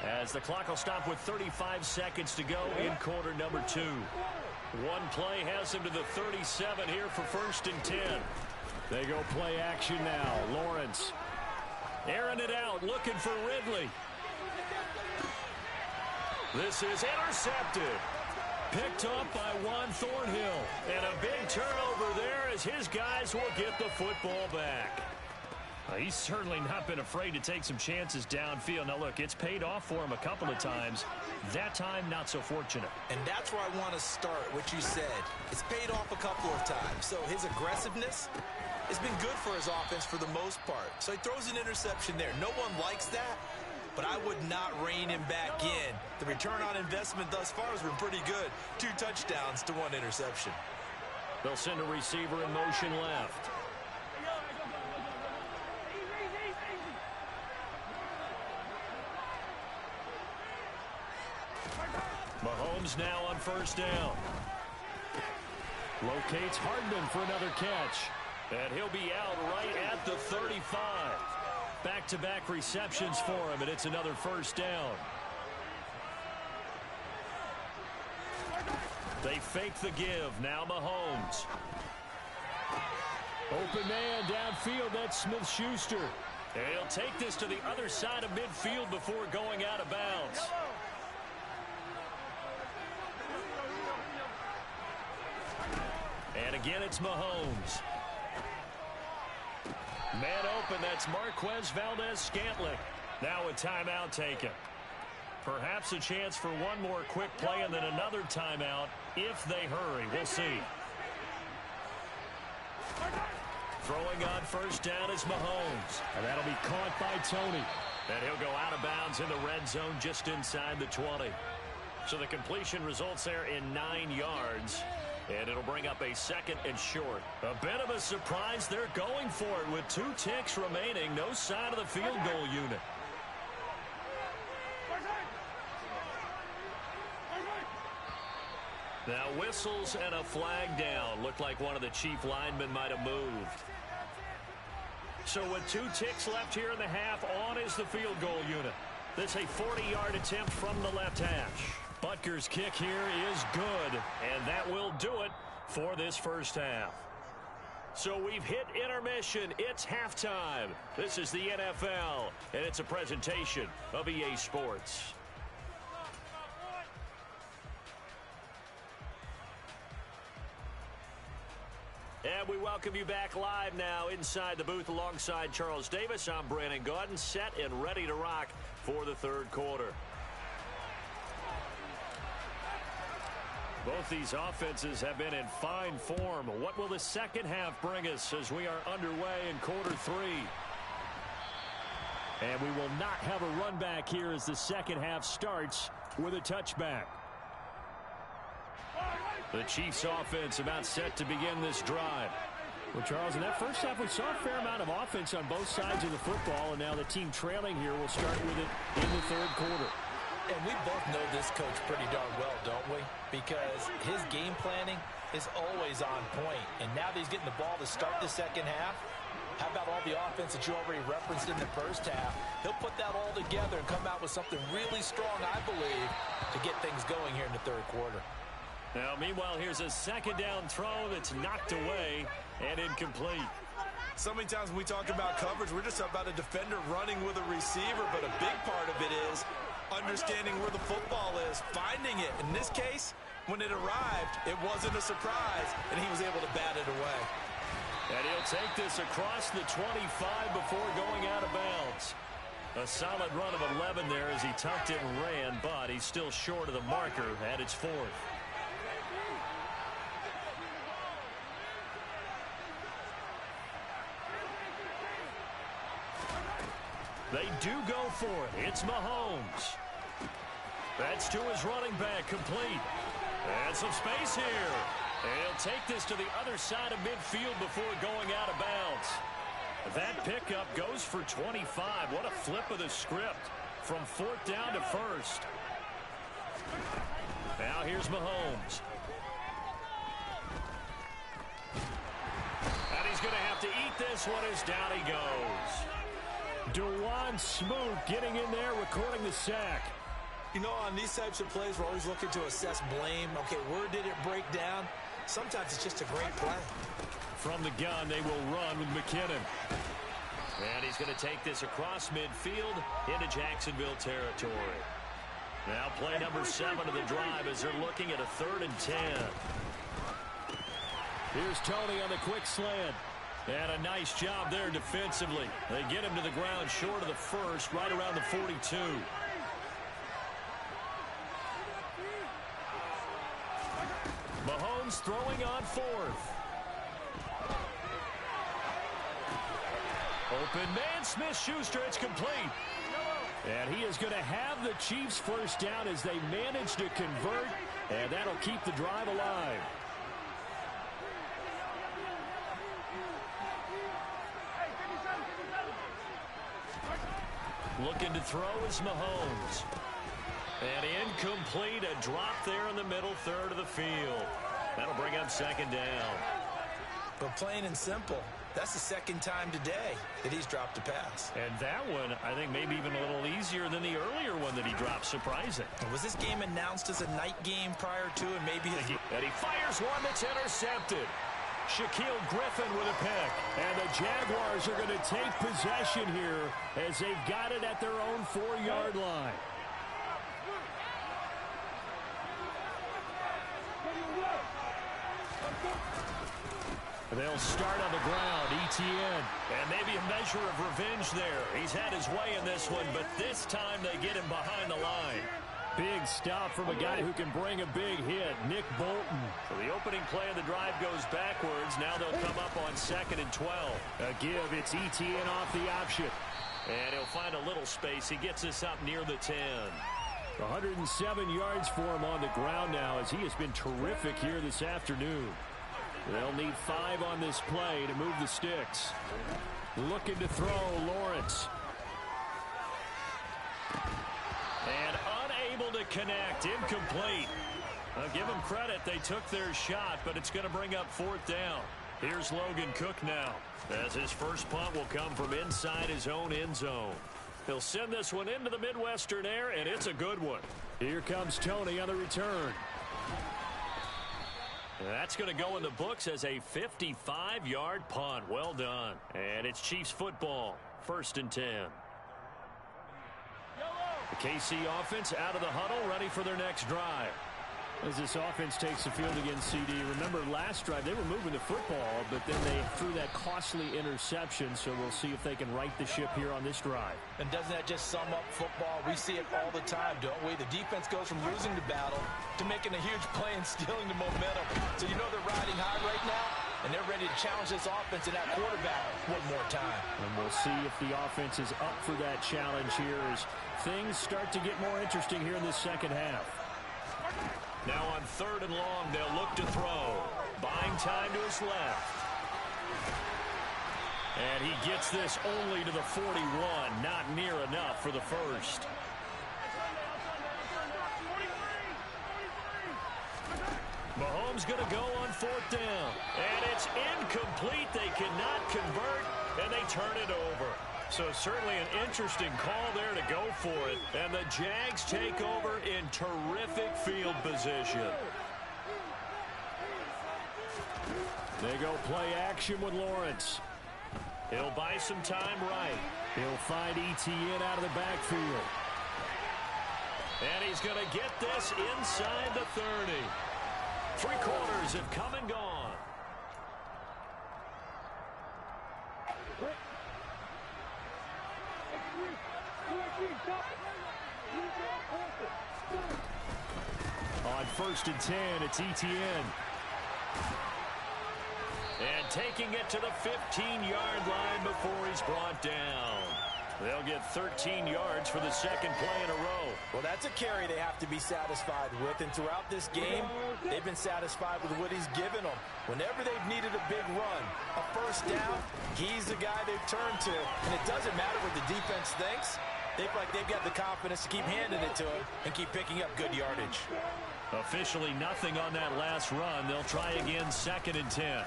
as the clock will stop with 35 seconds to go in quarter number 2. One play has him to the 37 here for 1st and 10. They go play action now. Lawrence airing it out, looking for Ridley. This is intercepted. Picked up by Juan Thornhill. And a big turnover there as his guys will get the football back. He's certainly not been afraid to take some chances downfield. Now, look, it's paid off for him a couple of times. That time, not so fortunate. And that's where I want to start, what you said. It's paid off a couple of times. So his aggressiveness has been good for his offense for the most part. So he throws an interception there. No one likes that, but I would not rein him back in. The return on investment thus far has been pretty good. 2 touchdowns to 1 interception. They'll send a receiver in motion left. Mahomes now on 1st down. locates Hardman for another catch. And he'll be out right at the 35. Back-to-back receptions for him, and it's another 1st down. They fake the give. Now Mahomes. Open man downfield. That's Smith-Schuster. And he'll take this to the other side of midfield before going out of bounds. And again, it's Mahomes. Man open, that's Marquez Valdez-Scantling. Now a timeout taken. Perhaps a chance for one more quick play and then another timeout if they hurry. We'll see. Throwing on 1st down is Mahomes. And that'll be caught by Tony. And he'll go out of bounds in the red zone just inside the 20. So the completion results there in 9 yards. And it'll bring up a 2nd and short. A bit of a surprise. They're going for it with 2 ticks remaining. No sign of the field goal unit. Now whistles and a flag down. Looked like one of the Chief linemen might have moved. So with 2 ticks left here in the half, on is the field goal unit. This a 40-yard attempt from the left hash. Butker's kick here is good, and that will do it for this first half. So we've hit intermission. It's halftime. This is the NFL, and it's a presentation of EA Sports. And we welcome you back live now inside the booth alongside Charles Davis. I'm Brandon Gaudin, set and ready to rock for the third quarter. Both these offenses have been in fine form. What will the second half bring us as we are underway in quarter 3? And we will not have a run back here as the second half starts with a touchback. The Chiefs offense about set to begin this drive. Well, Charles, in that first half, we saw a fair amount of offense on both sides of the football, and now the team trailing here will start with it in the third quarter. And we both know this coach pretty darn well, don't we? Because his game planning is always on point. And now that he's getting the ball to start the second half, how about all the offense that you already referenced in the first half? He'll put that all together and come out with something really strong, I believe, to get things going here in the third quarter. Now, meanwhile, here's a second down throw that's knocked away and incomplete. So many times when we talk about coverage, we're just about a defender running with a receiver, but a big part of it is understanding where the football is, finding it. In this case, when it arrived, it wasn't a surprise, and he was able to bat it away. And he'll take this across the 25 before going out of bounds. A solid run of 11 there as he tucked it and ran, but he's still short of the marker at its 4th. They do go for it. It's Mahomes. That's to his running back, complete. And some space here. And he'll take this to the other side of midfield before going out of bounds. That pickup goes for 25. What a flip of the script from 4th down to 1st. Now here's Mahomes. And he's going to have to eat this one as down he goes. Dewan Smoot getting in there, recording the sack. You know, on these types of plays, we're always looking to assess blame. Okay, where did it break down? Sometimes it's just a great play. From the gun, they will run with McKinnon. And he's going to take this across midfield into Jacksonville territory. Now play number 7 of the drive as they're looking at a 3rd and 10. Here's Tony on the quick slant. And a nice job there defensively. They get him to the ground short of the 1st, right around the 42. Mahomes throwing on 4th. Open man, Smith-Schuster, it's complete. And he is going to have the Chiefs first down as they manage to convert, and that'll keep the drive alive. Looking to throw is Mahomes. And incomplete, a drop there in the middle 3rd of the field. That'll bring up 2nd down. But plain and simple, that's the 2nd time today that he's dropped a pass. And that one, I think, maybe even a little easier than the earlier one that he dropped. Surprising. Was this game announced as a night game prior to, and maybe and he fires one that's intercepted. Shaquille Griffin with a pick. And the Jaguars are going to take possession here as they've got it at their own 4-yard line. They'll start on the ground, Etienne. And maybe a measure of revenge there. He's had his way in this one, but this time they get him behind the line. Big stop from a guy who can bring a big hit, Nick Bolton. So the opening play of the drive goes backwards. Now they'll come up on 2nd and 12. A give, it's Etienne off the option. And he'll find a little space. He gets us up near the 10. 107 yards for him on the ground now as he has been terrific here this afternoon. They'll need 5 on this play to move the sticks. Looking to throw, Lawrence. And unable to connect, incomplete. I'll give them credit, they took their shot, but it's going to bring up 4th down. Here's Logan Cook now, as his first punt will come from inside his own end zone. He'll send this one into the Midwestern air, and it's a good one. Here comes Tony on the return. That's going to go in the books as a 55-yard punt. Well done. And it's Chiefs football, 1st and 10. The KC offense out of the huddle, ready for their next drive. As this offense takes the field against CD, remember last drive they were moving the football, but then they threw that costly interception, so we'll see if they can right the ship here on this drive. And doesn't that just sum up football? We see it all the time, don't we? The defense goes from losing the battle to making a huge play and stealing the momentum. So you know they're riding high right now, and they're ready to challenge this offense and that quarterback one more time. And we'll see if the offense is up for that challenge here as things start to get more interesting here in this second half. Now on 3rd and long, they'll look to throw. Buying time to his left. And he gets this only to the 41. Not near enough for the first. Mahomes going to go on 4th down. And it's incomplete. They cannot convert, and they turn it over. So certainly an interesting call there to go for it. And the Jags take over in terrific field position. They go play action with Lawrence. He'll buy some time right. He'll find ETN out of the backfield. And he's going to get this inside the 30. 3 quarters have come and gone. On 1st and 10, it's ETN. And taking it to the 15-yard line before he's brought down. They'll get 13 yards for the 2nd play in a row. Well, that's a carry they have to be satisfied with. And throughout this game, they've been satisfied with what he's given them. Whenever they've needed a big run, a 1st down, he's the guy they've turned to. And it doesn't matter what the defense thinks. They feel like they've got the confidence to keep handing it to him and keep picking up good yardage. Officially nothing on that last run. They'll try again 2nd and 10.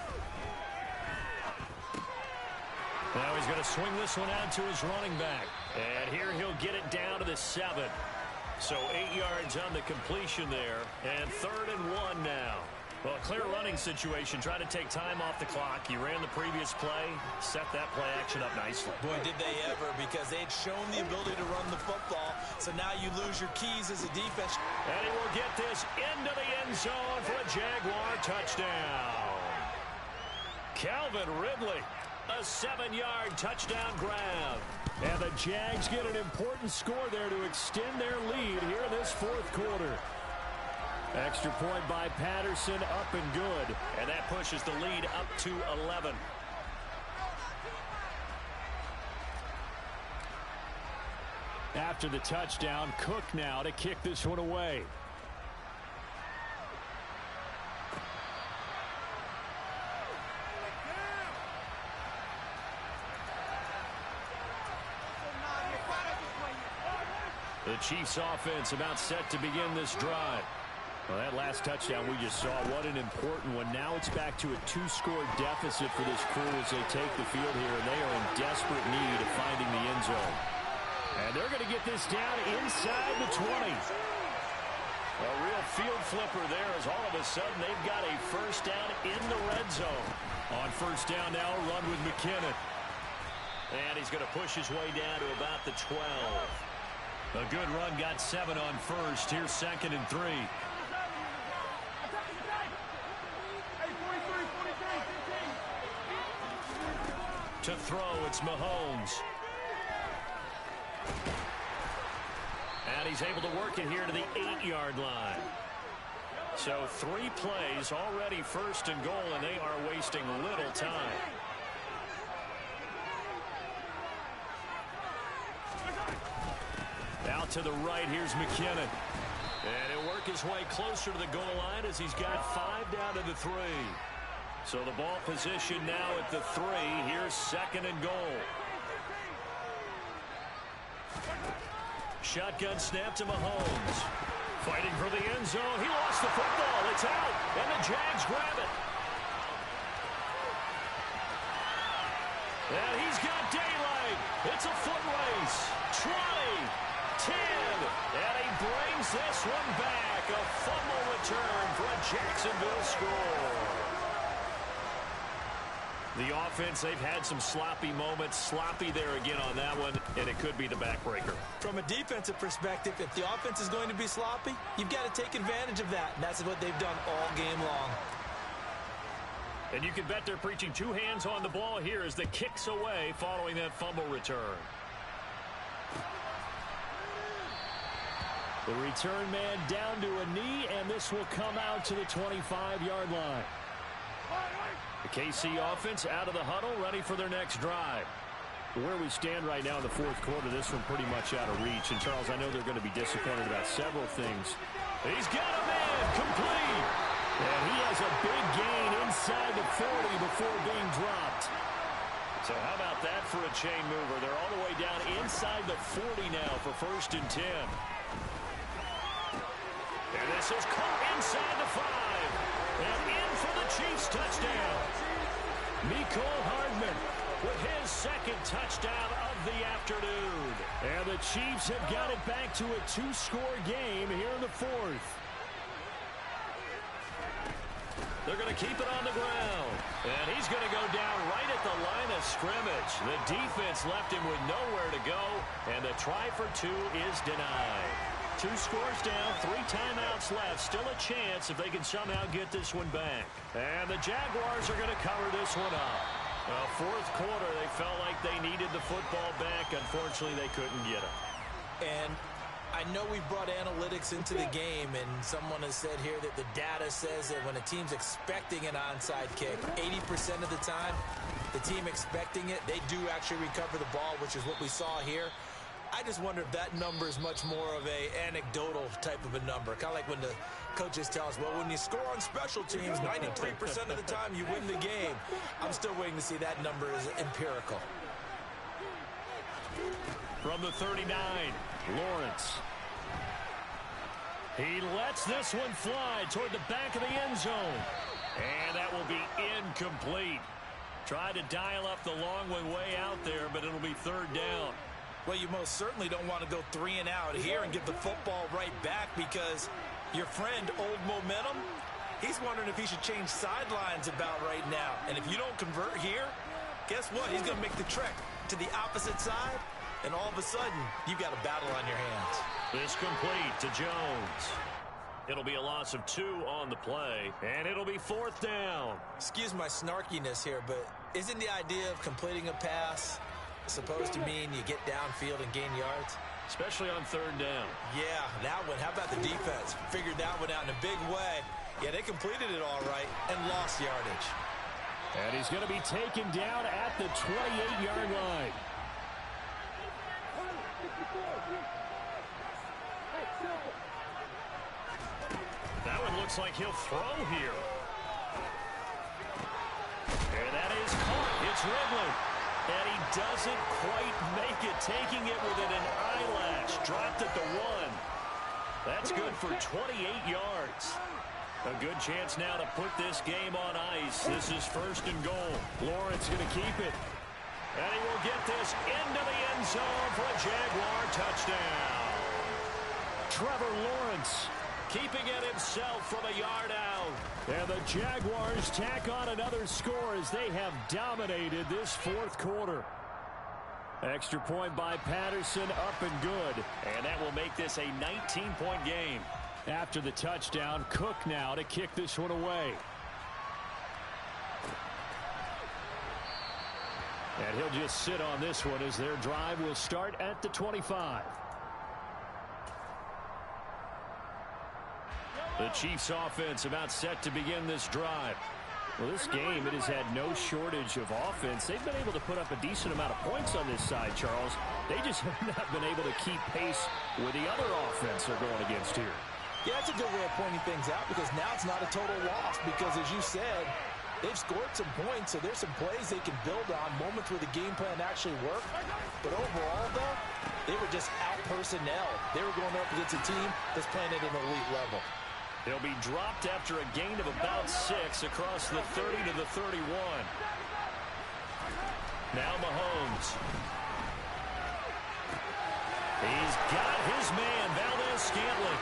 Now he's going to swing this one out to his running back. And here he'll get it down to the 7. So 8 yards on the completion there. And 3rd and 1 now. Well, a clear running situation. Trying to take time off the clock. He ran the previous play. Set that play action up nicely. Boy, did they ever, because they had shown the ability to run the football. So now you lose your keys as a defense. And he will get this into the end zone for a Jaguar touchdown. Calvin Ridley. A 7-yard touchdown grab. And the Jags get an important score there to extend their lead here in this 4th quarter. Extra point by Patterson, up and good. And that pushes the lead up to 11. After the touchdown, Cook now to kick this one away. The Chiefs offense about set to begin this drive. Well, that last touchdown we just saw, what an important one. Now it's back to a 2-score deficit for this crew as they take the field here, and they are in desperate need of finding the end zone. And they're going to get this down inside the 20. A real field flipper there as all of a sudden they've got a 1st down in the red zone. On 1st down now, run with McKinnon. And he's going to push his way down to about the 12. A good run, got 7 on 1st. Here's 2nd and 3. To throw, it's Mahomes. And he's able to work it here to the 8-yard line. So 3 plays already 1st and goal, and they are wasting little time. Out to the right, here's McKinnon. And he'll work his way closer to the goal line as he's got 5 down to the 3. So the ball position now at the 3. Here's 2nd and goal. Shotgun snap to Mahomes. Fighting for the end zone. He lost the football. It's out. And the Jags grab it. And he's got daylight. It's a foot race. 20, 10, and he brings this one back. A fumble return for a Jacksonville score. The offense, they've had some sloppy moments. Sloppy there again on that one, and it could be the backbreaker. From a defensive perspective, if the offense is going to be sloppy, you've got to take advantage of that, and that's what they've done all game long. And you can bet they're preaching two hands on the ball here as the kicks away following that fumble return. The return man down to a knee, and this will come out to the 25-yard line. The KC offense out of the huddle, ready for their next drive. Where we stand right now in the fourth quarter, this one pretty much out of reach. And, Charles, I know they're going to be disappointed about several things. He's got a man complete. And he has a big gain inside the 40 before being dropped. So how about that for a chain mover? They're all the way down inside the 40 now for 1st and 10. And this is caught inside the 5. And in for the Chiefs touchdown. Mecole Hardman with his second touchdown of the afternoon. And the Chiefs have got it back to a 2-score game here in the 4th. They're going to keep it on the ground. And he's going to go down right at the line of scrimmage. The defense left him with nowhere to go. And the try for 2 is denied. 2 scores down, 3 timeouts left. Still a chance if they can somehow get this one back. And the Jaguars are going to cover this one up. Fourth quarter, they felt like they needed the football back. Unfortunately, they couldn't get it. And I know we brought analytics into the game, and someone has said here that the data says that when a team's expecting an onside kick, 80% of the time, the team expecting it, they do actually recover the ball, which is what we saw here. I just wonder if that number is much more of a anecdotal type of a number. Kind of like when the coaches tell us, well, when you score on special teams, 93% of the time you win the game. I'm still waiting to see that number is empirical. From the 39, Lawrence. He lets this one fly toward the back of the end zone. And that will be incomplete. Tried to dial up the long one way out there, but it'll be 3rd down. Well, you most certainly don't want to go 3 and out here and give the football right back because your friend, Old Momentum, he's wondering if he should change sidelines about right now. And if you don't convert here, guess what? He's going to make the trek to the opposite side, and all of a sudden, you've got a battle on your hands. This complete to Jones. It'll be a loss of 2 on the play, and it'll be 4th down. Excuse my snarkiness here, but isn't the idea of completing a pass supposed to mean you get downfield and gain yards? Especially on 3rd down. Yeah, that one. How about the defense? Figured that one out in a big way. Yeah, they completed it all right and lost yardage. And he's going to be taken down at the 28-yard line. That one looks like he'll throw here. And that is caught. It's Ridley. And he doesn't quite make it, taking it within an eyelash. Dropped at the 1. That's good for 28 yards. A good chance now to put this game on ice. This is 1st and goal. Lawrence going to keep it. And he will get this into the end zone for a Jaguar touchdown. Trevor Lawrence keeping it himself from a yard out. And the Jaguars tack on another score as they have dominated this 4th quarter. Extra point by Patterson, up and good. And that will make this a 19-point game. After the touchdown, Cook now to kick this one away. And he'll just sit on this one as their drive will start at the 25. The Chiefs offense about set to begin this drive. Well, this game, it has had no shortage of offense. They've been able to put up a decent amount of points on this side, Charles. They just have not been able to keep pace with the other offense they're going against here. Yeah, that's a good way of pointing things out because now it's not a total loss because, as you said, they've scored some points, so there's some plays they can build on, moments where the game plan actually worked. But overall, though, they were just out-personnel. They were going up against a team that's playing at an elite level. They'll be dropped after a gain of about 6 across the 30 to the 31. Now Mahomes. He's got his man, Valdez-Scantling.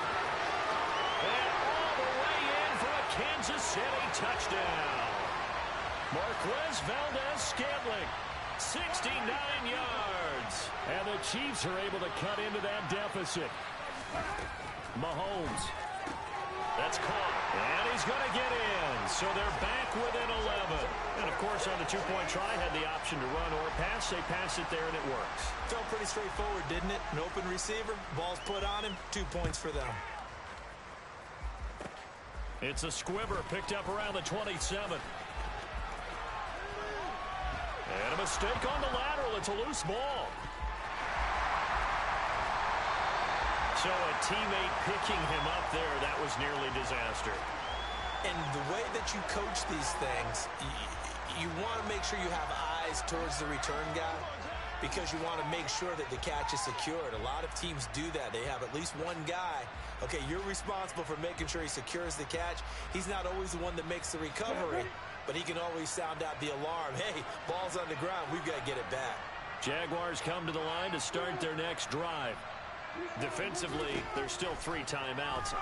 And all the way in for a Kansas City touchdown. Marquez Valdez-Scantling, 69 yards. And the Chiefs are able to cut into that deficit. Mahomes. That's caught. And he's going to get in. So they're back within 11. And, of course, on the two-point try, had the option to run or pass. They pass it there, and it works. Felt pretty straightforward, didn't it? An open receiver, ball's put on him, 2 points for them. It's a squibber picked up around the 27. And a mistake on the lateral. It's a loose ball. So a teammate picking him up there, that was nearly disaster. And the way that you coach these things, you want to make sure you have eyes towards the return guy because you want to make sure that the catch is secured. A lot of teams do that. They have at least one guy. Okay, you're responsible for making sure he secures the catch. He's not always the one that makes the recovery, but he can always sound out the alarm. Hey, ball's on the ground. We've got to get it back. Jaguars come to the line to start their next drive. Defensively, there's still 3 timeouts.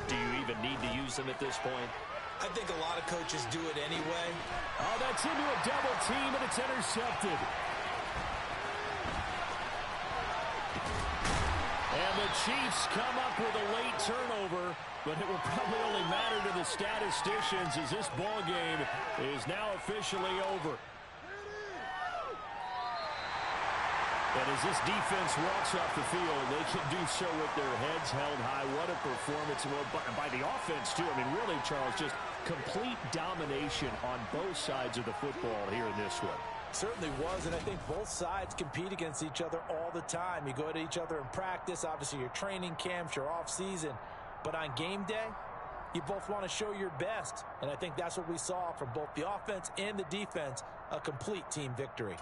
Do you even need to use them at this point? I think a lot of coaches do it anyway. Oh, that's into a double team, and it's intercepted. And the Chiefs come up with a late turnover, but it will probably only matter to the statisticians as this ball game is now officially over. And as this defense walks off the field, they can do so with their heads held high. What a performance by the offense, too. I mean, really, Charles, just complete domination on both sides of the football here in this one. Certainly was, and I think both sides compete against each other all the time. You go at each other in practice, obviously your training camps, your off-season. But on game day, you both want to show your best. And I think that's what we saw from both the offense and the defense, a complete team victory.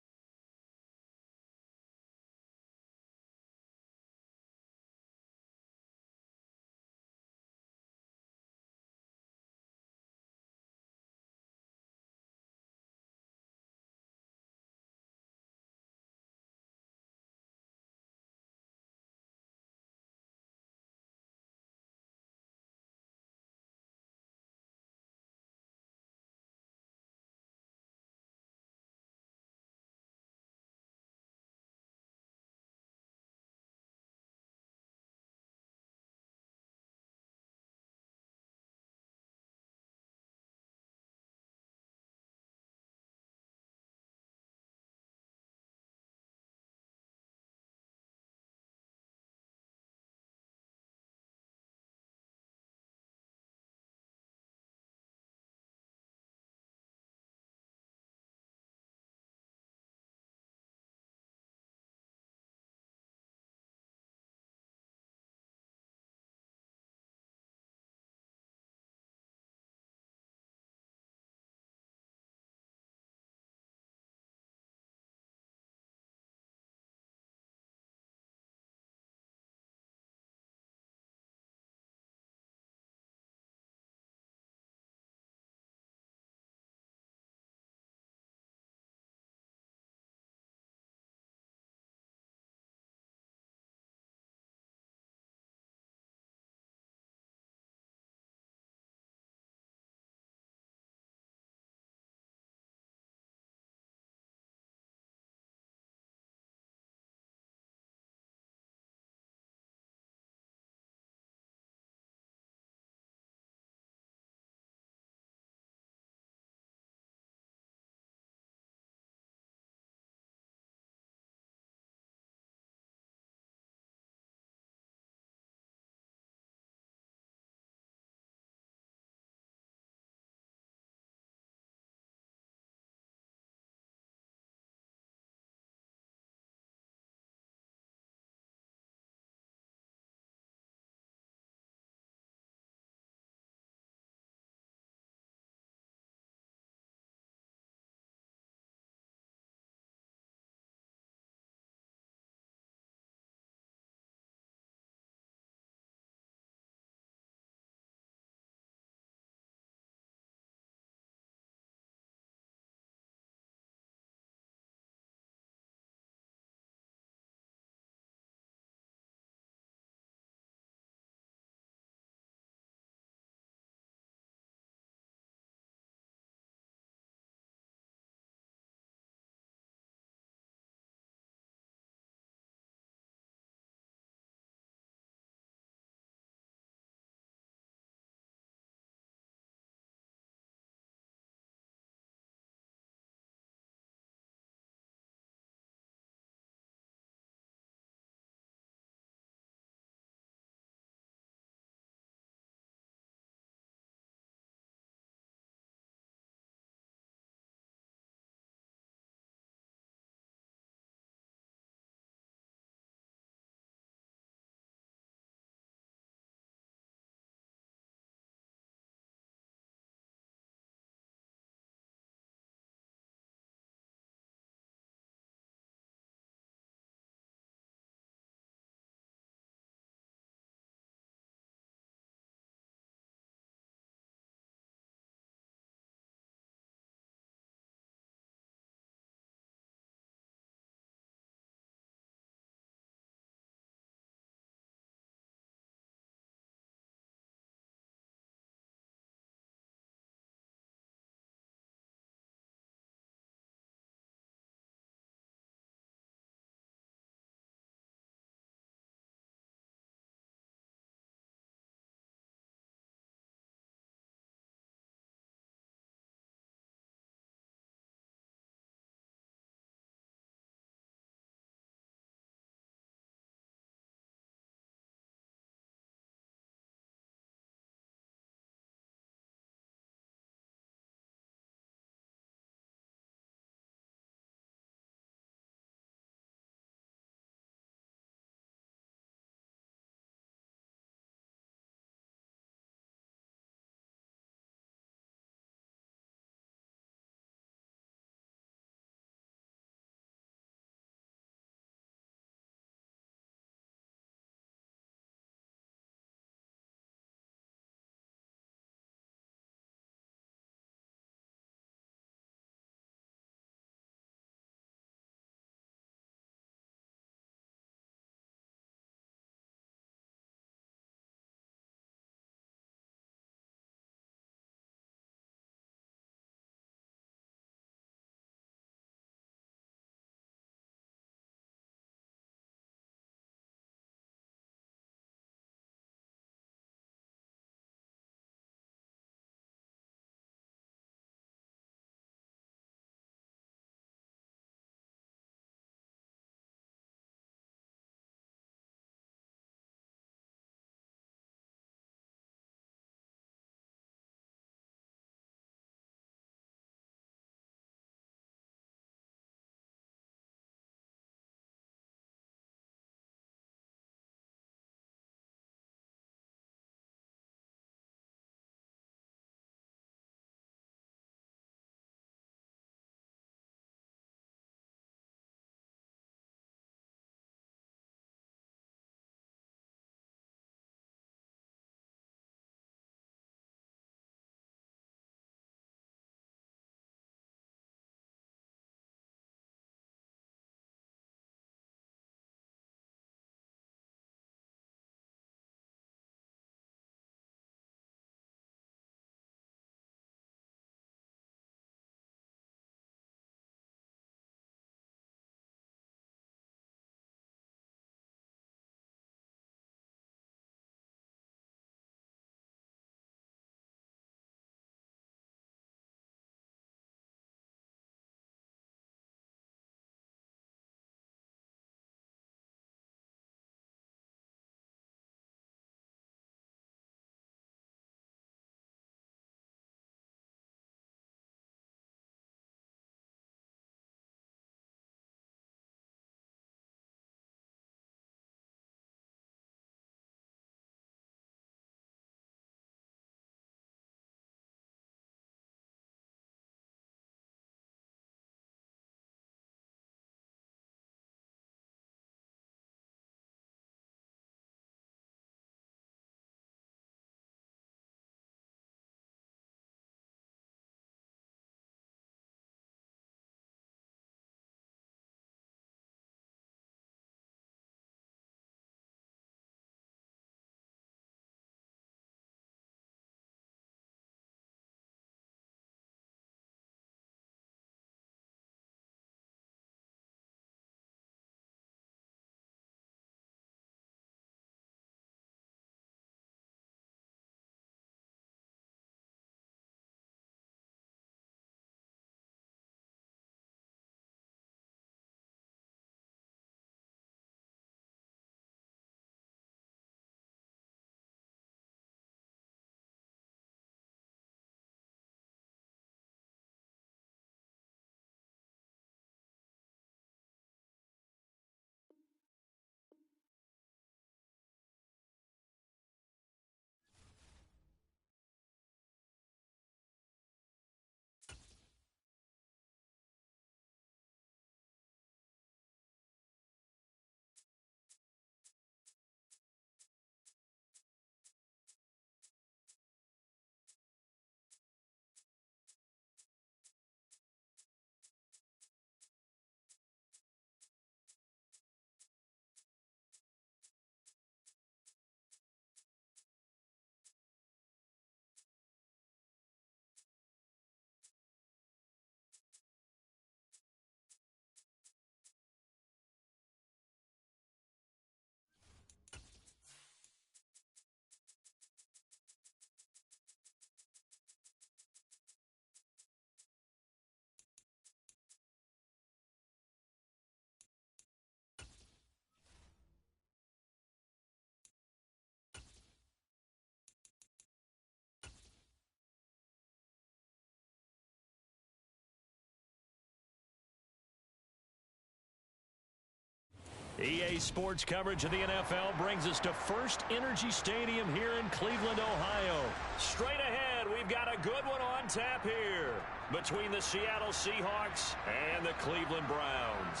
EA Sports coverage of the NFL brings us to First Energy Stadium here in Cleveland, Ohio. Straight ahead, we've got a good one on tap here between the Seattle Seahawks and the Cleveland Browns.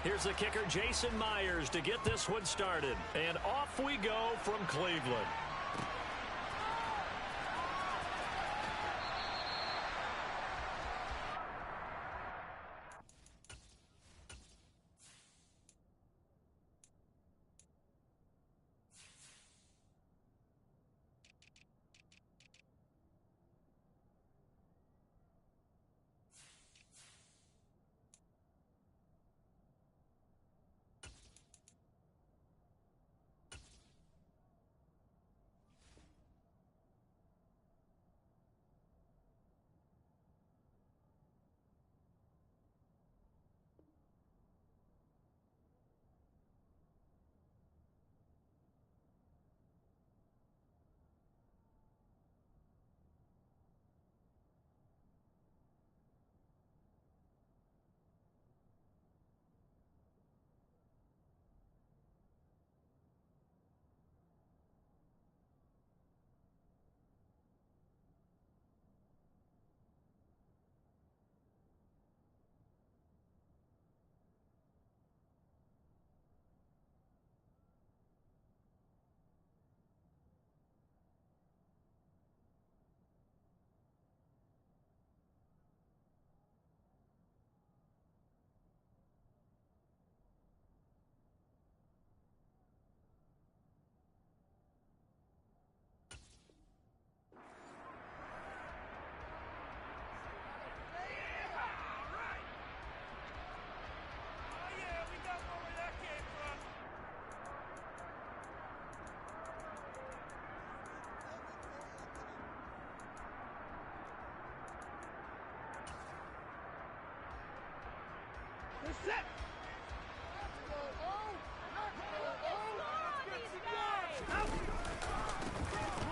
Here's the kicker, Jason Myers, to get this one started. And off we go from Cleveland.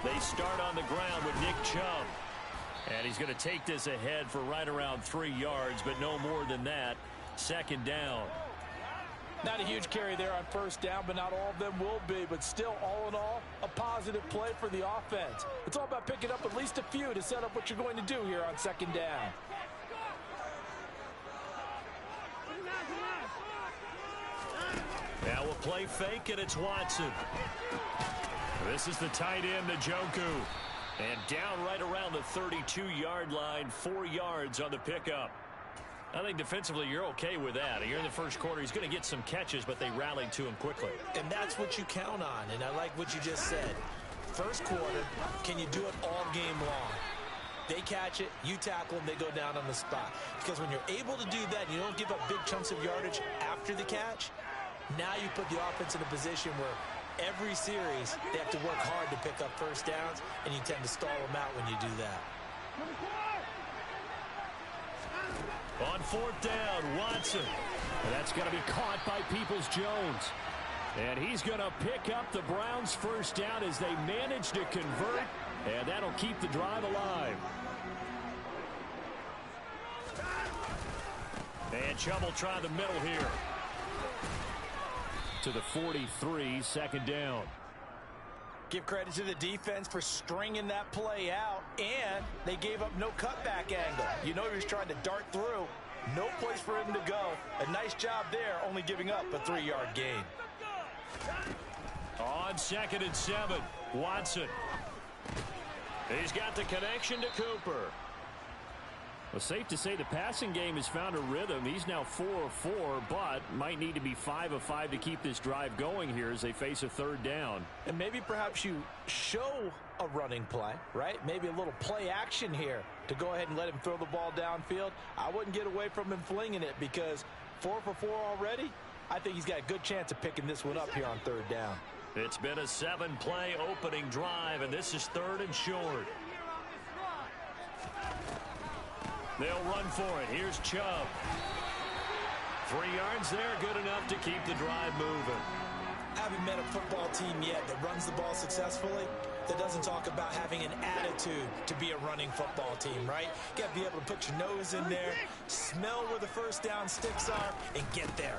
They start on the ground with Nick Chubb. And he's going to take this ahead for right around 3 yards, but no more than that. Second down. Not a huge carry there on first down, but not all of them will be. But still, all in all, a positive play for the offense. It's all about picking up at least a few to set up what you're going to do here on second down. Now we'll play fake, and it's Watson. This is the tight end, Njoku. And down right around the 32-yard line, 4 yards on the pickup. I think defensively you're okay with that. You're in the first quarter. He's going to get some catches, but they rallied to him quickly. And that's what you count on, and I like what you just said. First quarter, can you do it all game long? They catch it, you tackle them, they go down on the spot. Because when you're able to do that, you don't give up big chunks of yardage after the catch, now you put the offense in a position where every series they have to work hard to pick up first downs, and you tend to stall them out when you do that. On fourth down, Watson. And that's going to be caught by Peoples-Jones. And he's going to pick up the Browns' first down as they manage to convert, and that'll keep the drive alive. And Chubb will try the middle here. To the 43, second down. Give credit to the defense for stringing that play out, and they gave up no cutback angle. You know he was trying to dart through. No place for him to go. A nice job there, only giving up a 3-yard gain. On 2nd and 7, Watson. He's got the connection to Cooper. Well, safe to say the passing game has found a rhythm. He's now 4 of 4, but might need to be 5 of 5 to keep this drive going here as they face a third down. And maybe perhaps you show a running play, right? Maybe a little play action here to go ahead and let him throw the ball downfield. I wouldn't get away from him flinging it because 4 for 4 already. I think he's got a good chance of picking this one up here on third down. It's been a 7-play opening drive, and this is 3rd and short. They'll run for it. Here's Chubb. 3 yards there, good enough to keep the drive moving. haven't met a football team yet that runs the ball successfully that doesn't talk about having an attitude to be a running football team, right? You got to be able to put your nose in there, smell where the first down sticks are, and get there.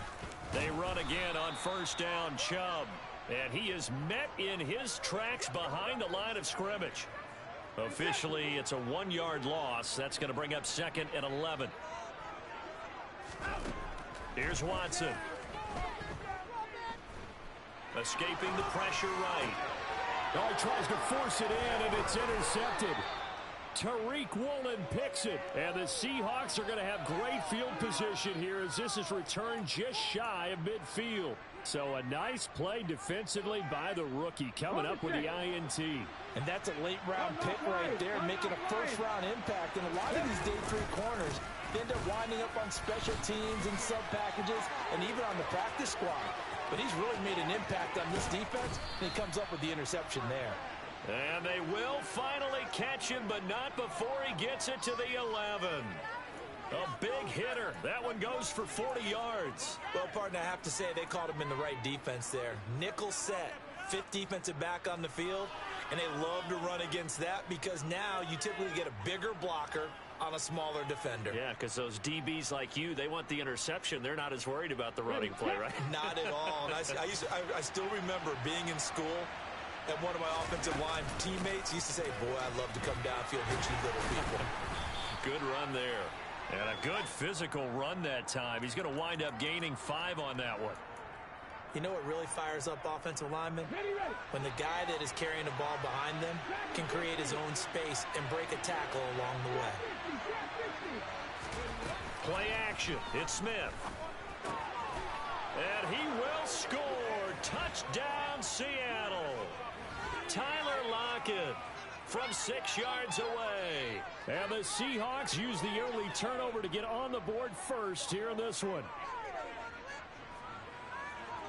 They run again on first down, Chubb. And he is met in his tracks behind the line of scrimmage. Officially, it's a 1-yard loss. That's going to bring up 2nd and 11. Here's Watson. Escaping the pressure right. Oh, he tries to force it in, and it's intercepted. Tariq Woolen picks it, and the Seahawks are going to have great field position here as this is returned just shy of midfield. So a nice play defensively by the rookie coming up with the INT. And that's a late-round pick right there, making a first-round impact. And a lot of these day 3 corners, they end up winding up on special teams and sub-packages and even on the practice squad. But he's really made an impact on this defense, and he comes up with the interception there. And they will finally catch him, but not before he gets it to the 11. A big hitter. That one goes for 40 yards. Well, partner, I have to say they called him in the right defense there. Nickel set, 5th defensive back on the field, and they love to run against that because now you typically get a bigger blocker on a smaller defender. Yeah, because those DBs like you, they want the interception. They're not as worried about the running play, right? Not at all. And I still remember being in school, and one of my offensive line teammates used to say, boy, I'd love to come downfield and hit you little people. Good run there. And a good physical run that time. He's going to wind up gaining 5 on that one. You know what really fires up offensive linemen? When the guy that is carrying the ball behind them can create his own space and break a tackle along the way. Play action. It's Smith. And he will score. Touchdown, Seattle. Tyler Lockett from 6 yards away. And the Seahawks use the early turnover to get on the board first here in this one.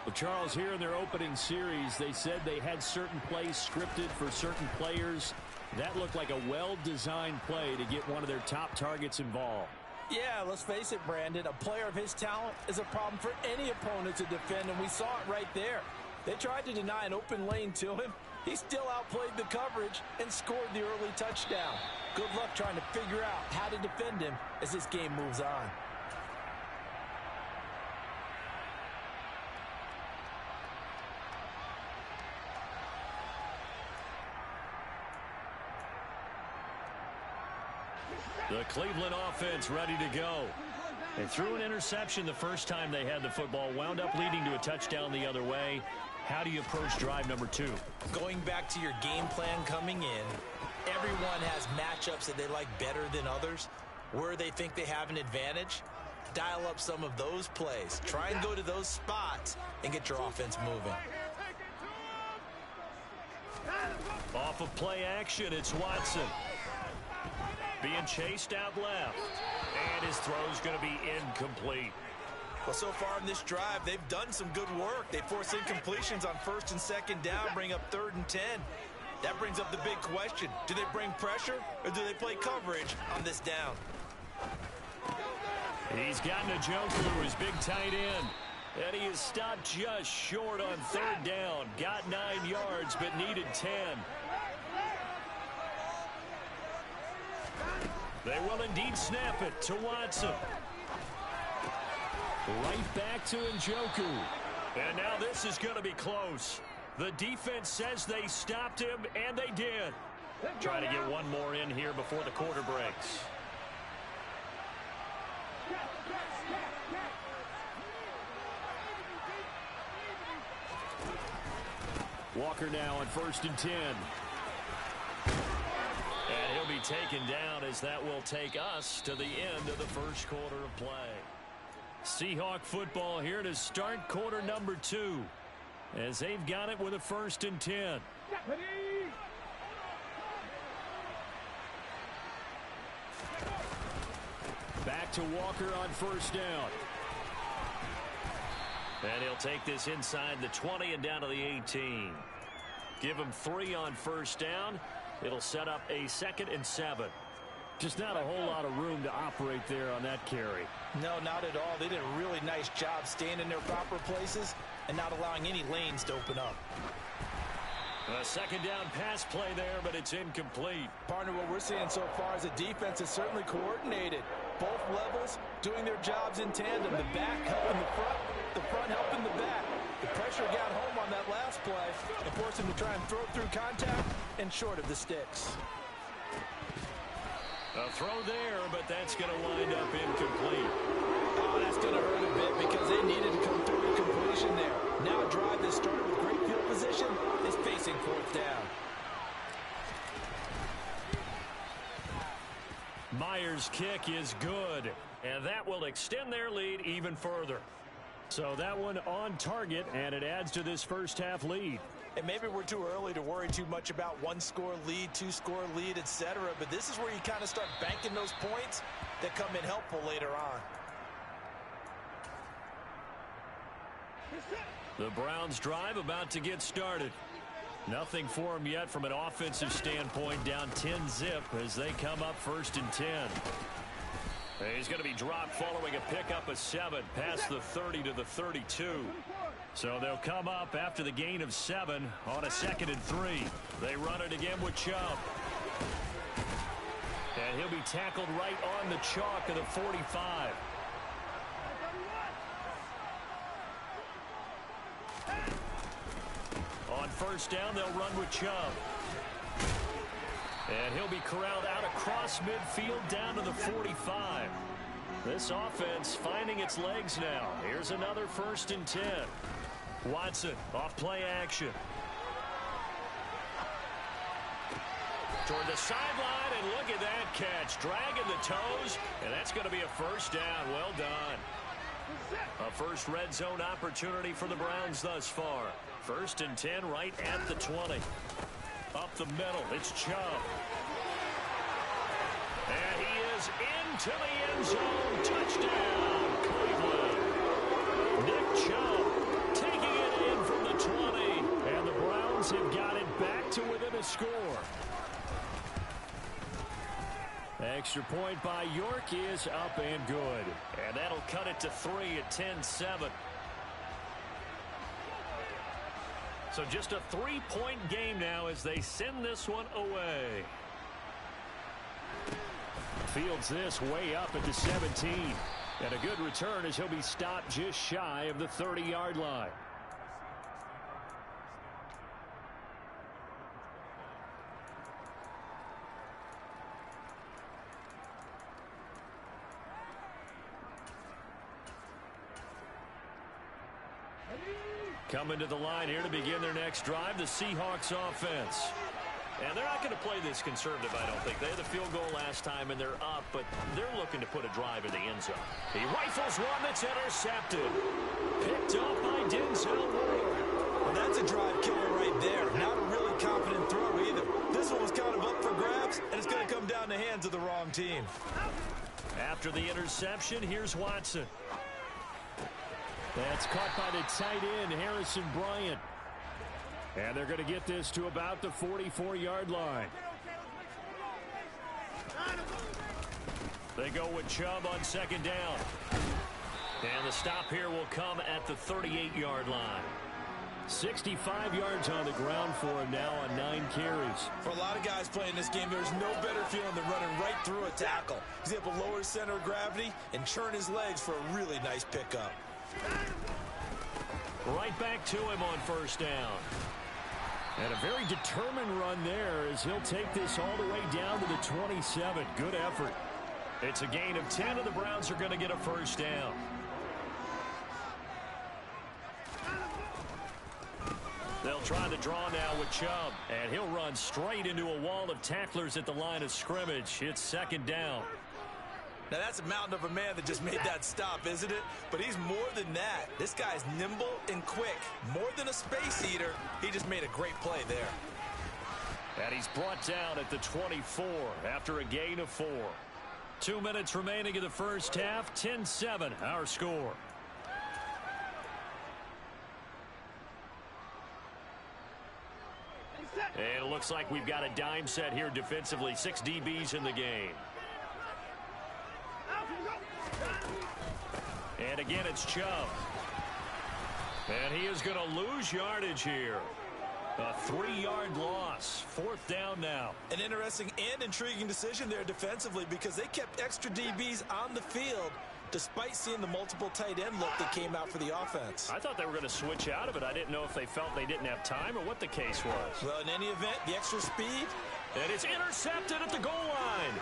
Well, Charles, here in their opening series, they said they had certain plays scripted for certain players. That looked like a well-designed play to get one of their top targets involved. Yeah, let's face it, Brandon. A player of his talent is a problem for any opponent to defend, and we saw it right there. They tried to deny an open lane to him. He still outplayed the coverage and scored the early touchdown. Good luck trying to figure out how to defend him as this game moves on. The Cleveland offense ready to go. They threw an interception the first time they had the football, wound up leading to a touchdown the other way. How do you approach drive number 2? Going back to your game plan coming in, everyone has matchups that they like better than others. Where they think they have an advantage, dial up some of those plays. Try and go to those spots and get your offense moving. Off of play action, it's Watson. Being chased out left. And his throw's going to be incomplete. Well, so far in this drive, they've done some good work. They force incompletions on 1st and 2nd down, bring up 3rd and 10. That brings up the big question. Do they bring pressure or do they play coverage on this down? He's gotten Njoku, his big tight end. And he is stopped just short on 3rd down. Got 9 yards, but needed 10. They will indeed snap it to Watson. Right back to Njoku. And now this is going to be close. The defense says they stopped him, and they did. Try to get one more in here before the quarter breaks. Walker now on 1st and 10. And he'll be taken down as that will take us to the end of the first quarter of play. Seahawk football here to start quarter number 2 as they've got it with a 1st and 10. Back to Walker on 1st down. And he'll take this inside the 20 and down to the 18. Give him 3 on 1st down. It'll set up a 2nd and 7. Just not a whole lot of room to operate there on that carry. No, not at all. They did a really nice job staying in their proper places and not allowing any lanes to open up. A second down pass play there, but it's incomplete. Partner, what we're seeing so far is the defense is certainly coordinated. Both levels doing their jobs in tandem. The back helping the front helping the back. The pressure got home on that last play and forced him to try and throw through contact and short of the sticks. A throw there, but that's going to wind up incomplete. Oh, that's going to hurt a bit because they needed to come through the completion there. Now a drive that started with great field position is facing fourth down. Myers' kick is good, and that will extend their lead even further. So that one on target, and it adds to this first half lead. And maybe we're too early to worry too much about one-score lead, two-score lead, etc. But this is where you kind of start banking those points that come in helpful later on. The Browns drive about to get started. Nothing for them yet from an offensive standpoint, down 10-zip as they come up 1st and 10. He's going to be dropped following a pickup of 7 past the 30 to the 32. So they'll come up after the gain of 7 on a 2nd and 3. They run it again with Chubb. And he'll be tackled right on the chalk of the 45. On 1st down, they'll run with Chubb. And he'll be corralled out across midfield down to the 45. This offense finding its legs now. Here's another 1st and 10. Watson off play action. Toward the sideline, and look at that catch. Dragging the toes, and that's going to be a 1st down. Well done. A first red zone opportunity for the Browns thus far. 1st and 10 right at the 20. Up the middle, it's Chubb. And he is into the end zone. Touchdown, Cleveland. Nick Chubb taking it in from the 20. And the Browns have got it back to within a score. Extra point by York is up and good. And that'll cut it to 3 at 10-7. So just a 3-point game now as they send this one away. Fields this way up at the 17. And a good return as he'll be stopped just shy of the 30-yard line. Coming to the line here to begin their next drive, the Seahawks offense. And they're not going to play this conservative, I don't think. They had the field goal last time, and they're up, but they're looking to put a drive in the end zone. He rifles one that's intercepted. Picked up by Denzel Ward. Well, that's a drive killer right there. Not a really confident throw either. This one was kind of up for grabs, and it's going to come down the hands of the wrong team. After the interception, here's Watson. That's caught by the tight end, Harrison Bryant. And they're going to get this to about the 44-yard line. They go with Chubb on 2nd down. And the stop here will come at the 38-yard line. 65 yards on the ground for him now on 9 carries. For a lot of guys playing this game, there's no better feeling than running right through a tackle. He's able to lower his center of gravity and churn his legs for a really nice pickup. Right back to him on 1st down. And a very determined run there as he'll take this all the way down to the 27. Good effort. It's a gain of 10, and the Browns are going to get a 1st down. They'll try the draw now with Chubb, and he'll run straight into a wall of tacklers at the line of scrimmage. It's 2nd down. Now, that's a mountain of a man that just made that stop, isn't it? But he's more than that. This guy's nimble and quick. More than a space eater, he just made a great play there. And he's brought down at the 24 after a gain of 4. 2 minutes remaining in the first half. 10-7, our score. And it looks like we've got a dime set here defensively. 6 DBs in the game. And again, it's Chubb. And he is going to lose yardage here. A 3-yard loss. 4th down now. An interesting and intriguing decision there defensively because they kept extra DBs on the field despite seeing the multiple tight end look that came out for the offense. I thought they were going to switch out of it. I didn't know if they felt they didn't have time or what the case was. Well, in any event, the extra speed. And it's intercepted at the goal line.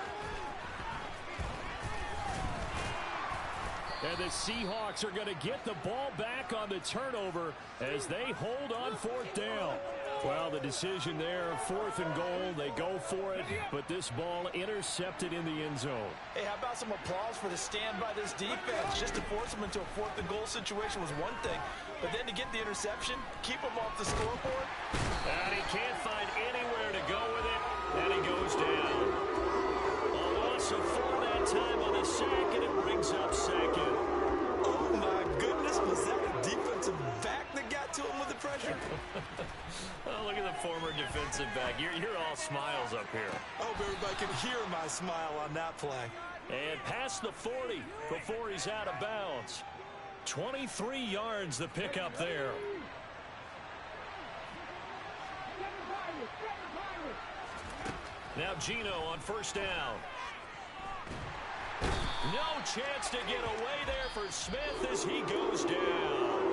And the Seahawks are going to get the ball back on the turnover as they hold on 4th down. Well, the decision there, 4th and goal, they go for it, but this ball intercepted in the end zone. Hey, how about some applause for the stand by this defense? Just to force them into a 4th and goal situation was one thing, but then to get the interception, keep them off the scoreboard. And he can't find anywhere to go with it, and he goes down. A loss of 4 that time on a sack, and it brings up 2nd. Oh, my goodness. Was that a defensive back that got to him with the pressure? Oh, look at the former defensive back. You're all smiles up here. I hope everybody can hear my smile on that play. And past the 40 before he's out of bounds. 23 yards the pickup there. Now Geno on 1st down. No chance to get away there for Smith as he goes down.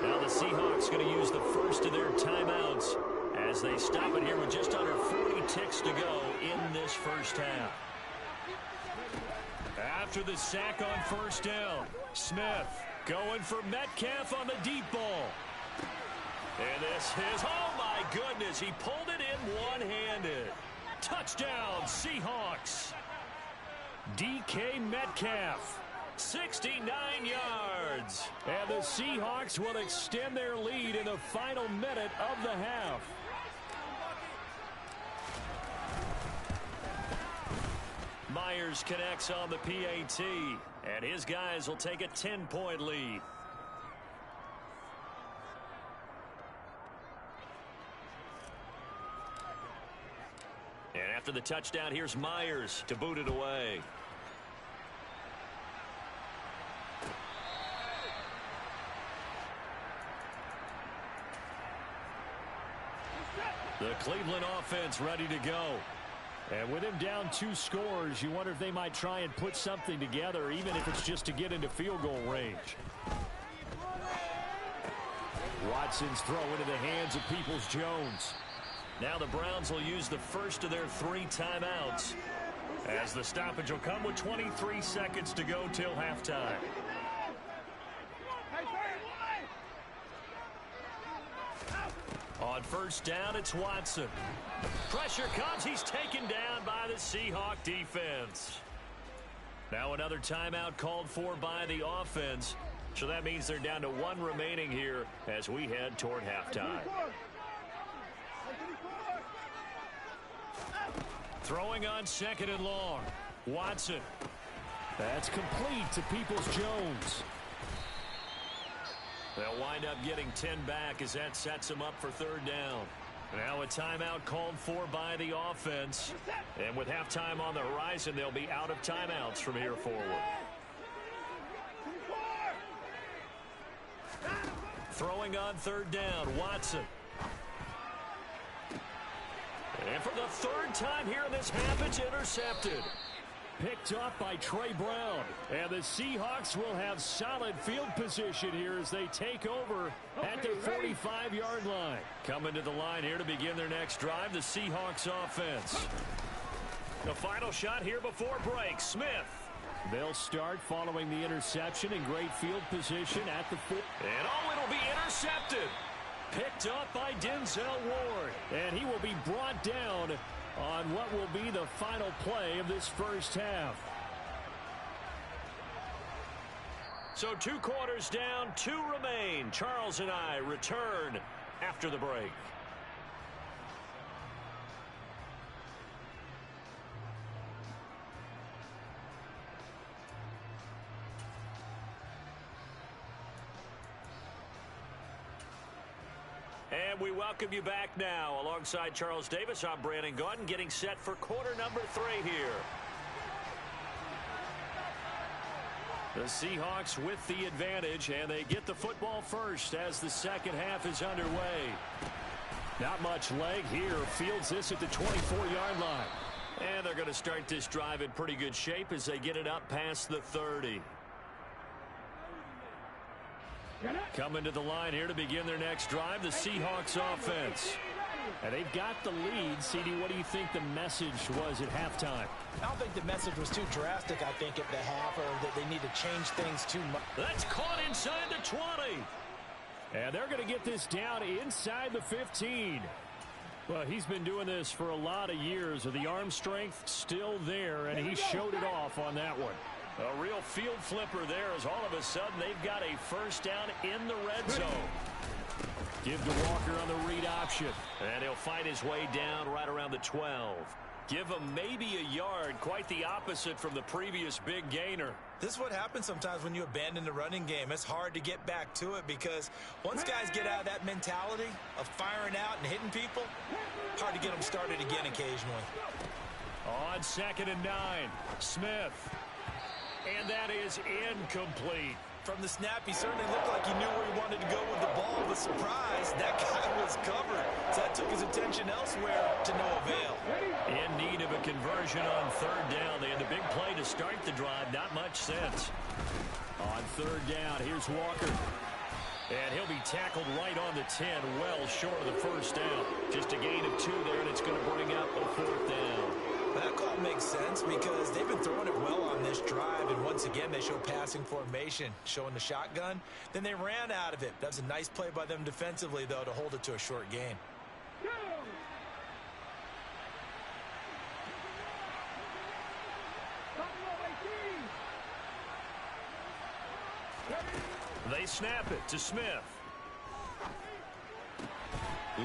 Now the Seahawks going to use the first of their timeouts as they stop it here with just under 40 ticks to go in this first half. After the sack on 1st down, Smith going for Metcalf on the deep ball. And this is, oh my goodness, he pulled it in one-handed. Touchdown, Seahawks. DK Metcalf, 69 yards. And the Seahawks will extend their lead in the final minute of the half. Myers connects on the PAT, and his guys will take a 10-point lead. And after the touchdown, here's Myers to boot it away. The Cleveland offense ready to go. And with him down 2 scores, you wonder if they might try and put something together, even if it's just to get into field goal range. Watson's throw into the hands of Peoples-Jones. Now the Browns will use the first of their 3 timeouts as the stoppage will come with 23 seconds to go till halftime. On 1st down, it's Watson. Pressure comes. He's taken down by the Seahawk defense. Now another timeout called for by the offense. So that means they're down to 1 remaining here as we head toward halftime. Throwing on 2nd and long. Watson. That's complete to Peoples-Jones. They'll wind up getting 10 back as that sets them up for 3rd down. Now a timeout called for by the offense. And with halftime on the horizon, they'll be out of timeouts from here forward. Throwing on 3rd down, Watson. And for the 3rd time here in this half, it's intercepted. Picked off by Trey Brown. And the Seahawks will have solid field position here as they take over at their 45-yard line. Coming to the line here to begin their next drive, the Seahawks offense. The final shot here before break, Smith. They'll start following the interception in great field position at the 4. And oh, it'll be intercepted. Picked up by Denzel Ward. And he will be brought down on what will be the final play of this first half. So 2 quarters down, 2 remain. Charles and I return after the break. And we welcome you back now. Alongside Charles Davis, I'm Brandon Gaudin, getting set for quarter number 3 here. The Seahawks with the advantage, and they get the football first as the second half is underway. Not much leg here. Fields this at the 24-yard line. And they're going to start this drive in pretty good shape as they get it up past the 30. Coming to the line here to begin their next drive, the Seahawks offense. And they've got the lead. CD, what do you think the message was at halftime? I don't think the message was too drastic, I think, at the half, or that they need to change things too much. That's caught inside the 20. And they're going to get this down inside the 15. Well, he's been doing this for a lot of years. The arm strength still there, and he showed it off on that one. A real field flipper there as all of a sudden they've got a first down in the red zone. Give to Walker on the read option. And he'll fight his way down right around the 12. Give him maybe a yard. Quite the opposite from the previous big gainer. This is what happens sometimes when you abandon the running game. It's hard to get back to it because once guys get out of that mentality of firing out and hitting people, hard to get them started again occasionally. On 2nd and 9, Smith. And that is incomplete. From the snap, he certainly looked like he knew where he wanted to go with the ball, but surprise, that guy was covered. So that took his attention elsewhere to no avail. In need of a conversion on 3rd down. They had the big play to start the drive. Not much sense. On 3rd down, here's Walker. And he'll be tackled right on the 10, well short of the first down. Just a gain of 2 there, and it's going to bring up a 4th down. That call makes sense because they've been throwing it well on this drive, and once again they show passing formation, showing the shotgun. Then they ran out of it. That's a nice play by them defensively, though, to hold it to a short gain. They snap it to Smith.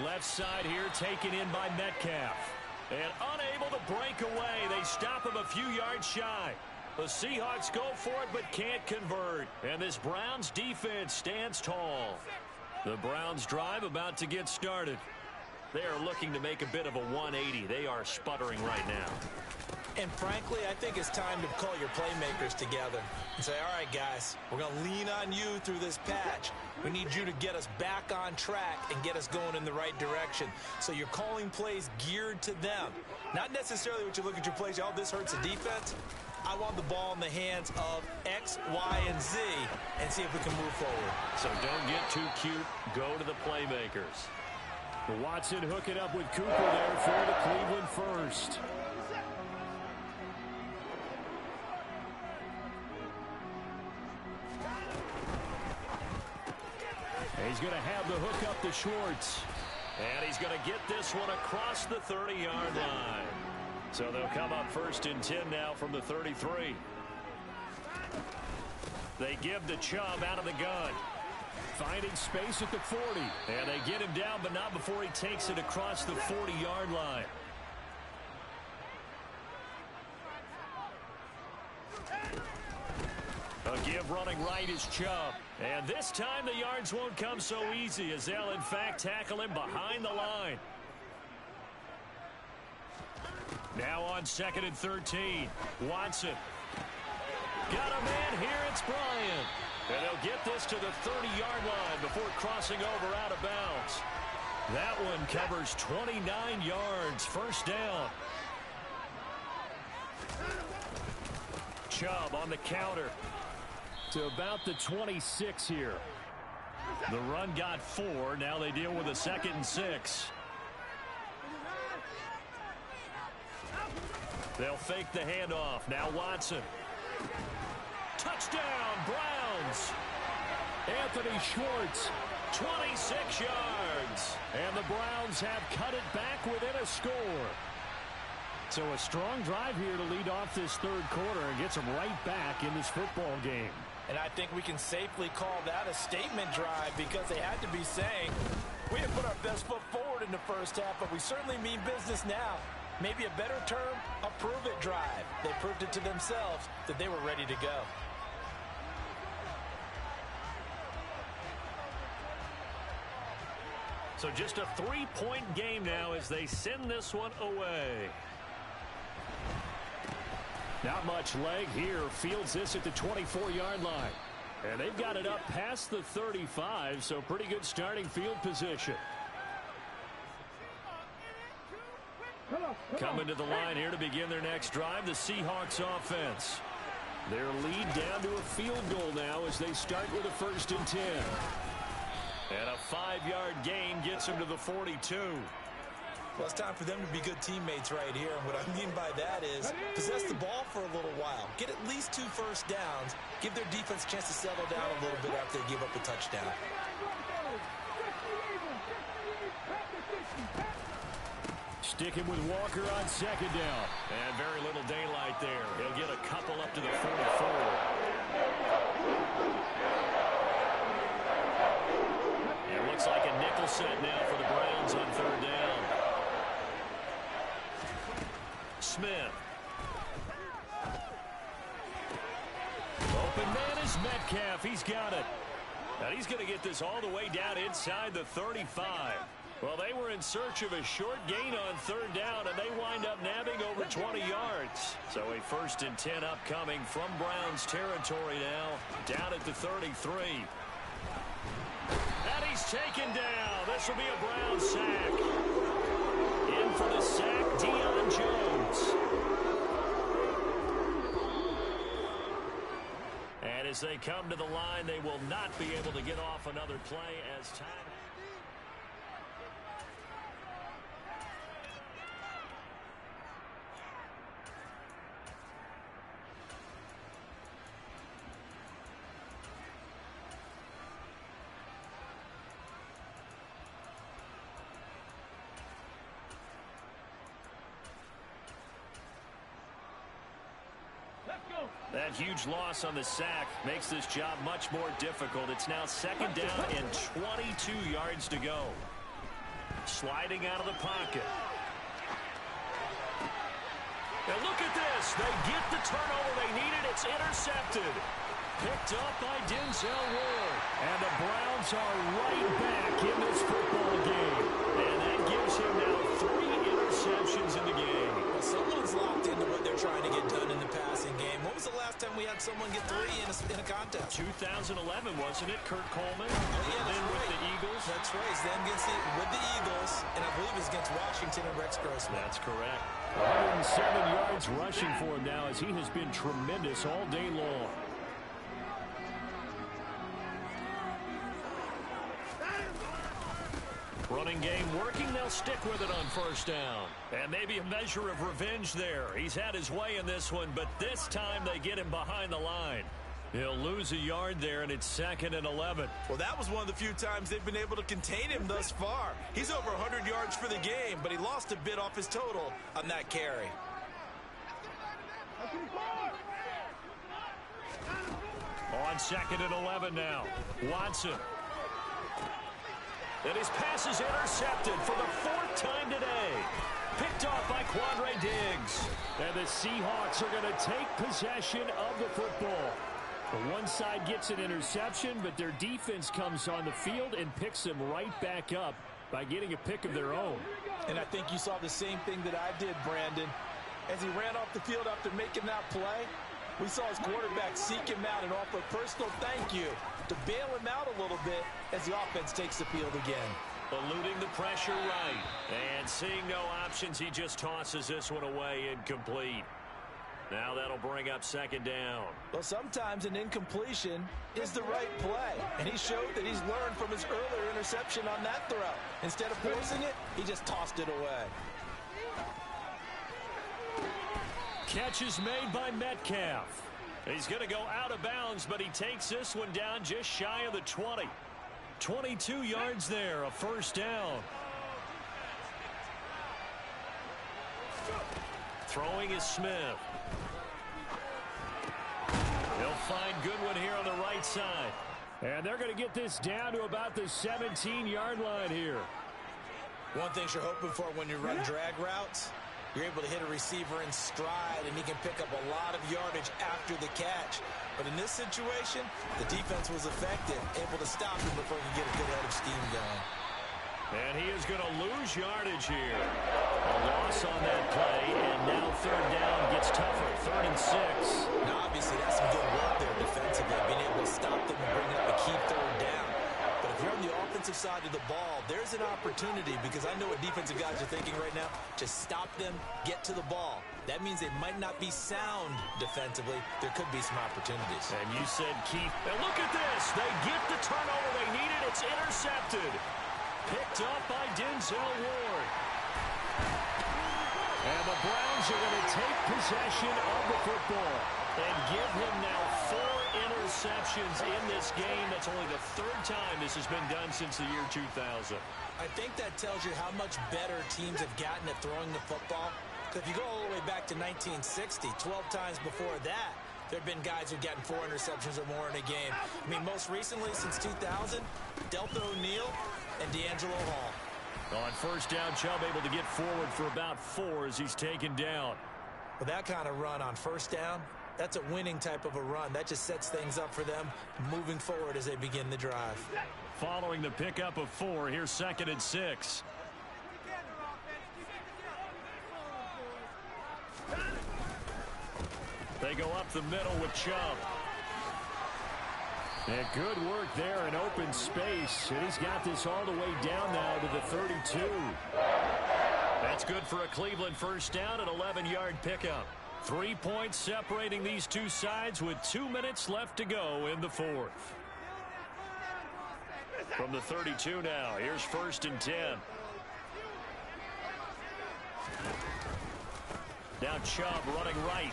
Left side here taken in by Metcalf. And unable to break away. They stop him a few yards shy. The Seahawks go for it but can't convert. And this Browns defense stands tall. The Browns drive about to get started. They are looking to make a bit of a 180. They are sputtering right now. And frankly, I think it's time to call your playmakers together and say, all right, guys, we're going to lean on you through this patch. We need you to get us back on track and get us going in the right direction. So you're calling plays geared to them. Not necessarily what you look at your plays, oh, this hurts the defense. I want the ball in the hands of X, Y, and Z and see if we can move forward. So don't get too cute. Go to the playmakers. Watson hook it up with Cooper there for the Cleveland first. He's going to have the hook up to Schwartz. And he's going to get this one across the 30-yard line. So they'll come up 1st and 10 now from the 33. They give to Chubb out of the gun. Finding space at the 40. And they get him down, but not before he takes it across the 40-yard line. A give running right is Chubb. And this time the yards won't come so easy as they'll in fact tackle him behind the line. Now on 2nd and 13. Watson. Got a man here, it's Bryant. And they'll get this to the 30-yard line before crossing over out of bounds. That one covers 29 yards. First down. Chubb on the counter. To about the 26 here. The run got 4. Now they deal with a 2nd and 6. They'll fake the handoff. Now Watson. Touchdown, Browns. Anthony Schwartz, 26 yards. And the Browns have cut it back within a score. So a strong drive here to lead off this 3rd quarter and gets them right back in this football game. And I think we can safely call that a statement drive because they had to be saying, we didn't put our best foot forward in the first half, but we certainly mean business now. Maybe a better term, a prove-it drive. They proved it to themselves that they were ready to go. So just a 3-point game now as they send this one away. Not much leg here. Fields this at the 24-yard line. And they've got it up past the 35, so pretty good starting field position. Coming to the line here to begin their next drive, the Seahawks offense. Their lead down to a field goal now as they start with a 1st and 10. And a 5-yard gain gets them to the 42. Well, it's time for them to be good teammates right here. And what I mean by that is possess the ball for a little while. Get at least 2 first downs. Give their defense a chance to settle down a little bit after they give up a touchdown. Sticking with Walker on 2nd down. And very little daylight there. He'll get a couple up to the 44. It looks like a nickel set now for the Browns on 3rd down. Smith. Open man is Metcalf. He's got it. And he's going to get this all the way down inside the 35. Well, they were in search of a short gain on 3rd down, and they wind up nabbing over 20 yards. So a 1st and 10 upcoming from Browns territory now, down at the 33. And he's taken down. This will be a Browns sack. In for the sack, Deion Jones. And as they come to the line, they will not be able to get off another play as time. That huge loss on the sack makes this job much more difficult. It's now 2nd down and 22 yards to go. Sliding out of the pocket. And look at this. They get the turnover they needed. It's intercepted. Picked up by Denzel Ward. And the Browns are right back in this football game. And that gives him now 3 interceptions in the game. Well, someone's locked into what they're trying to get done in the passing game. When was the last time we had someone get 3 in a contest? 2011, wasn't it? Kurt Coleman. Yeah, then right. with the Eagles. That's right. He's then with the Eagles, and I believe it's against Washington and Rex Grossman. That's correct. 107 yards rushing for him now as he has been tremendous all day long. Running game working. They'll stick with it on 1st down. And maybe a measure of revenge there. He's had his way in this one, but this time they get him behind the line. He'll lose a yard there, and it's 2nd and 11. Well, that was one of the few times they've been able to contain him thus far. He's over 100 yards for the game, but he lost a bit off his total on that carry. On 2nd and 11 now. Watson. And his pass is intercepted for the 4th time today. Picked off by Quandre Diggs. And the Seahawks are going to take possession of the football. The one side gets an interception, but their defense comes on the field and picks them right back up by getting a pick of their own. And I think you saw the same thing that I did, Brandon. As he ran off the field after making that play, we saw his quarterback seek him out and offer a personal thank you to bail him out a little bit as the offense takes the field again. Eluding the pressure right. And seeing no options, he just tosses this one away incomplete. Now that'll bring up 2nd down. Well, sometimes an incompletion is the right play. And he showed that he's learned from his earlier interception on that throw. Instead of forcing it, he just tossed it away. Catch is made by Metcalf. He's going to go out of bounds, but he takes this one down just shy of the 20. 22 yards there, a 1st down. Throwing is Smith. He'll find Goodwin here on the right side. And they're going to get this down to about the 17-yard line here. One thing you're hoping for when you run drag routes, you're able to hit a receiver in stride, and he can pick up a lot of yardage after the catch. But in this situation, the defense was effective, able to stop him before he could get a good head of steam going. And he is going to lose yardage here. A loss on that play, and now 3rd down gets tougher. 3rd and 6. Now, obviously, that's some good work there defensively, being able to stop them and bring up a key 3rd down. But if you're on the offensive side of the ball, there's an opportunity, because I know what defensive guys are thinking right now. Just stop them, get to the ball. That means they might not be sound defensively. There could be some opportunities. And you said, Keith, and look at this. They get the turnover they needed. It's intercepted. Picked up by Denzel Ward. And the Browns are going to take possession of the football and give him now 4 interceptions in this game. That's only the 3rd time this has been done since the year 2000. I think that tells you how much better teams have gotten at throwing the football. Because if you go all the way back to 1960, 12 times before that, there have been guys who've gotten 4 interceptions or more in a game. I mean, most recently, since 2000, Deltha O'Neal and D'Angelo Hall. On 1st down, Chubb able to get forward for about 4 as he's taken down. With that kind of run on 1st down, that's a winning type of a run. That just sets things up for them moving forward as they begin the drive. Following the pickup of 4, here's 2nd and 6. They go up the middle with Chubb. And good work there in open space. And he's got this all the way down now to the 32. That's good for a Cleveland 1st down and 11-yard pickup. 3 points separating these two sides with 2 minutes left to go in the 4th. From the 32 now, here's 1st and 10. Now Chubb running right.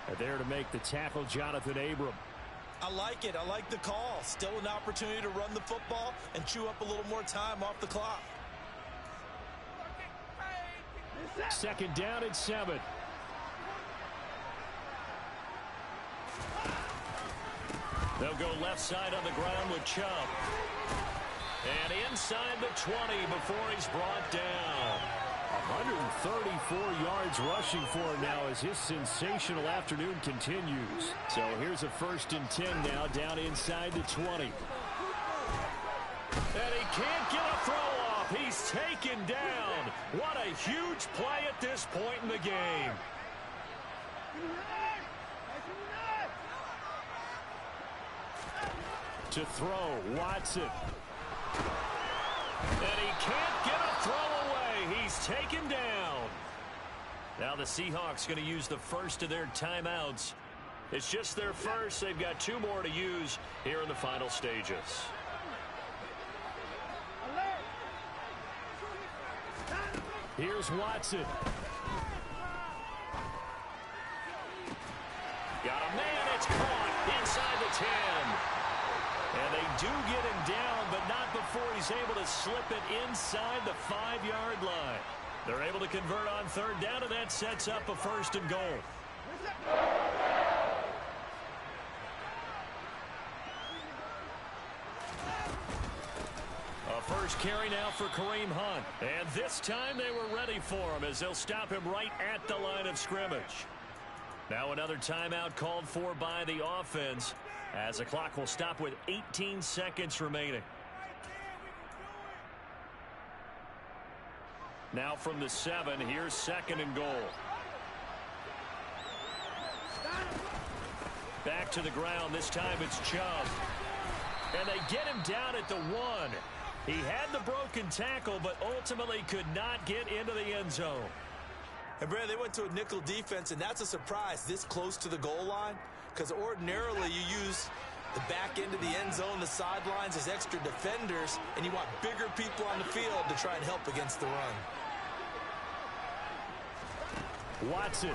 And there to make the tackle, Jonathan Abram. I like it. I like the call. Still an opportunity to run the football and chew up a little more time off the clock. 2nd down and 7. They'll go left side on the ground with Chubb. And inside the 20 before he's brought down. 134 yards rushing for him now as his sensational afternoon continues. So here's a 1st and 10 now down inside the 20. And he can't get a throw off. He's taken down. What a huge play at this point in the game. To throw, Watson. And he can't get a throw away. He's taken down. Now the Seahawks going to use the first of their timeouts. It's just their first. They've got 2 more to use here in the final stages. Here's Watson. Got a man. It's caught inside the 10. And they do get him down, but not before he's able to slip it inside the 5-yard line. They're able to convert on 3rd down, and that sets up a 1st and goal. A first carry now for Kareem Hunt. And this time they were ready for him as they'll stop him right at the line of scrimmage. Now another timeout called for by the offense, as the clock will stop with 18 seconds remaining. Now from the 7, here's 2nd and goal. Back to the ground. This time it's Chubb. And they get him down at the 1. He had the broken tackle, but ultimately could not get into the end zone. And, Brad, they went to a nickel defense, and that's a surprise this close to the goal line, because ordinarily you use the back end of the end zone, the sidelines as extra defenders, and you want bigger people on the field to try and help against the run. Watson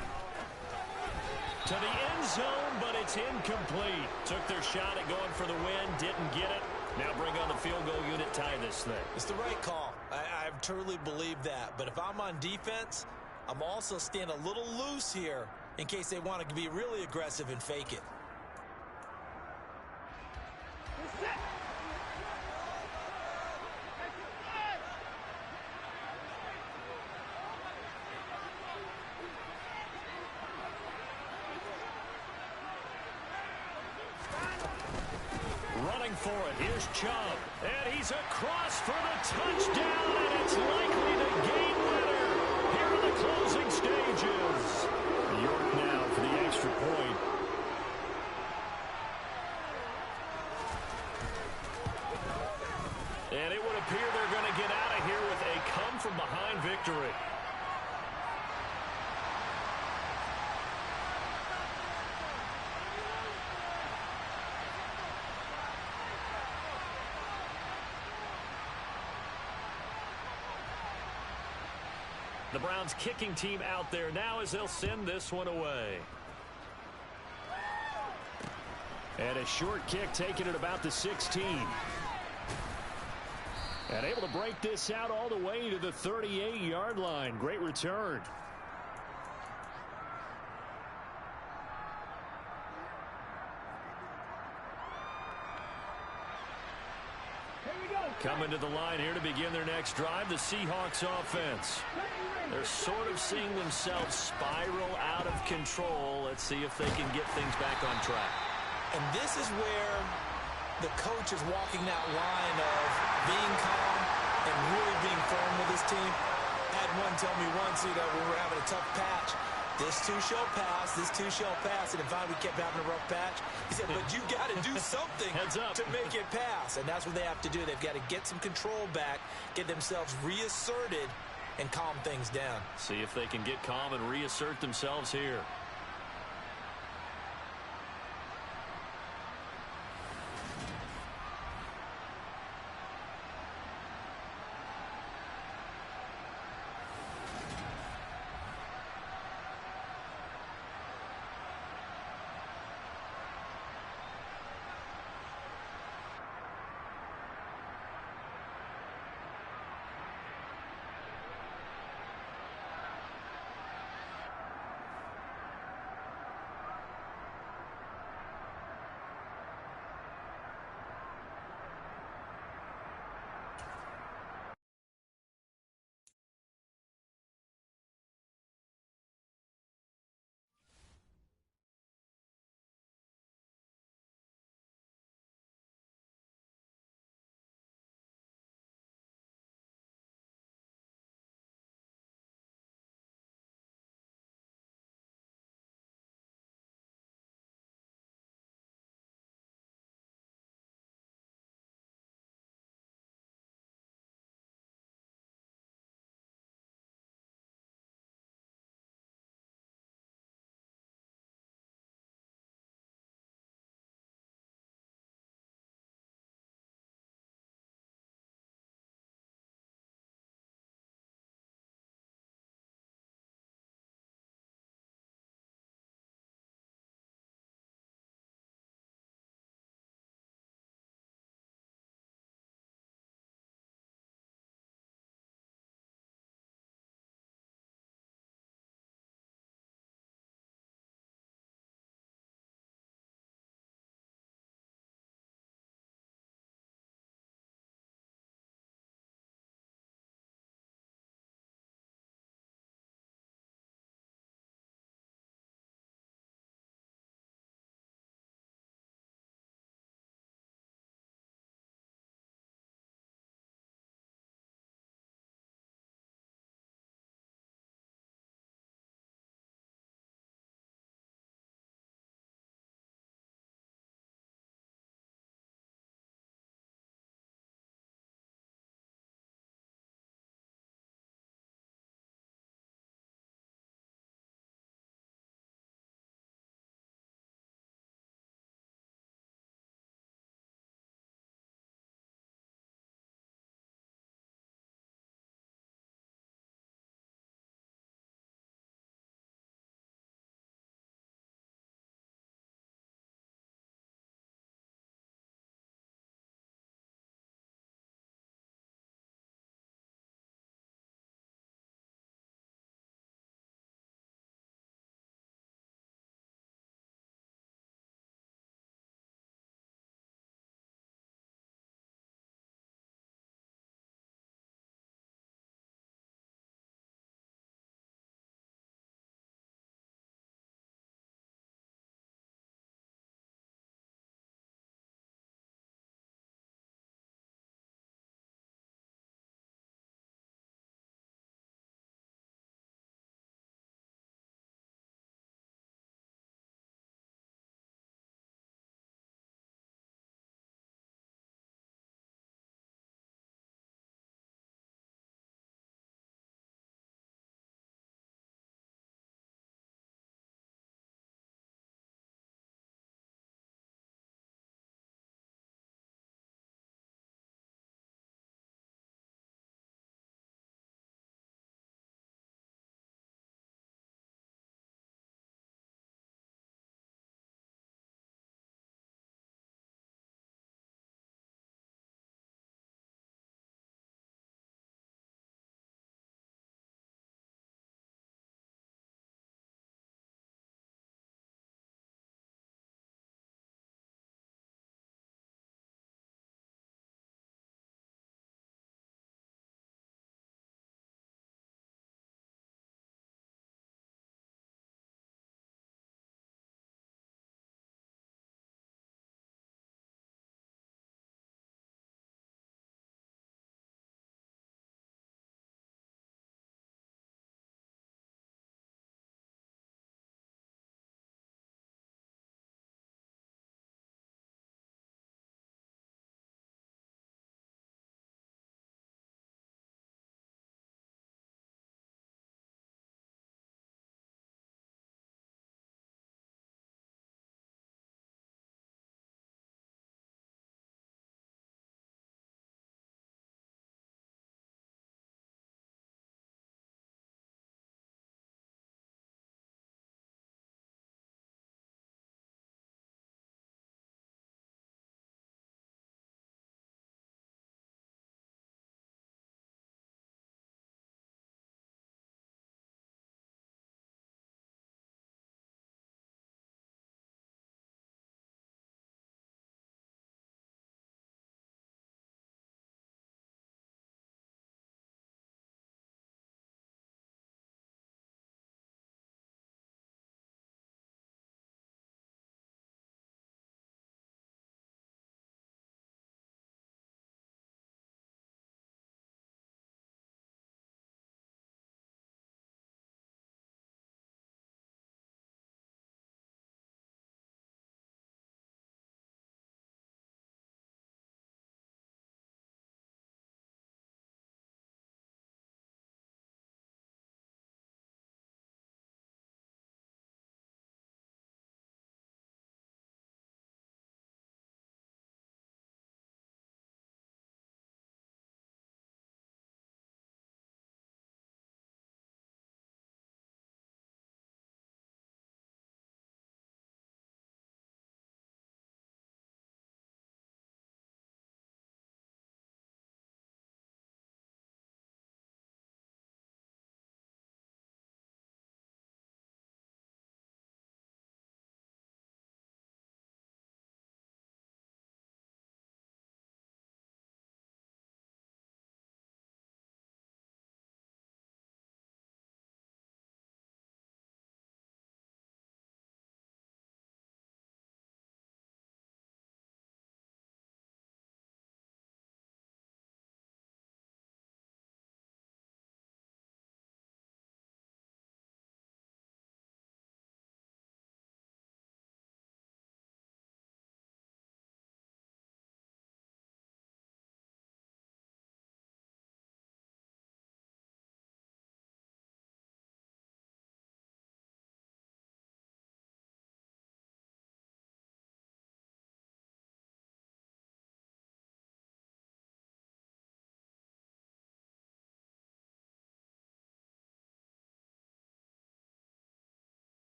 to the end zone, but it's incomplete. Took their shot at going for the win, didn't get it. Now bring on the field goal unit, tie this thing. It's the right call. I truly believe that. But if I'm on defense, I'm also staying a little loose here in case they want to be really aggressive and fake it. Running for it, here's Chubb, and he's across for the touchdown, and it's likely the game winner here in the closing victory. The Browns kicking team out there now as they'll send this one away. And a short kick taken at about the 16. And able to break this out all the way to the 38-yard line. Great return. Coming to the line here to begin their next drive, the Seahawks offense. They're sort of seeing themselves spiral out of control. Let's see if they can get things back on track. And this is where the coach is walking that line of being calm and really being firm with his team. I had one tell me once, when we were having a tough patch, this too shall pass, this too shall pass. And if we kept having a rough patch, he said, but you got to do something to make it pass. And that's what they have to do. They've got to get some control back, get themselves reasserted, and calm things down. See if they can get calm and reassert themselves here.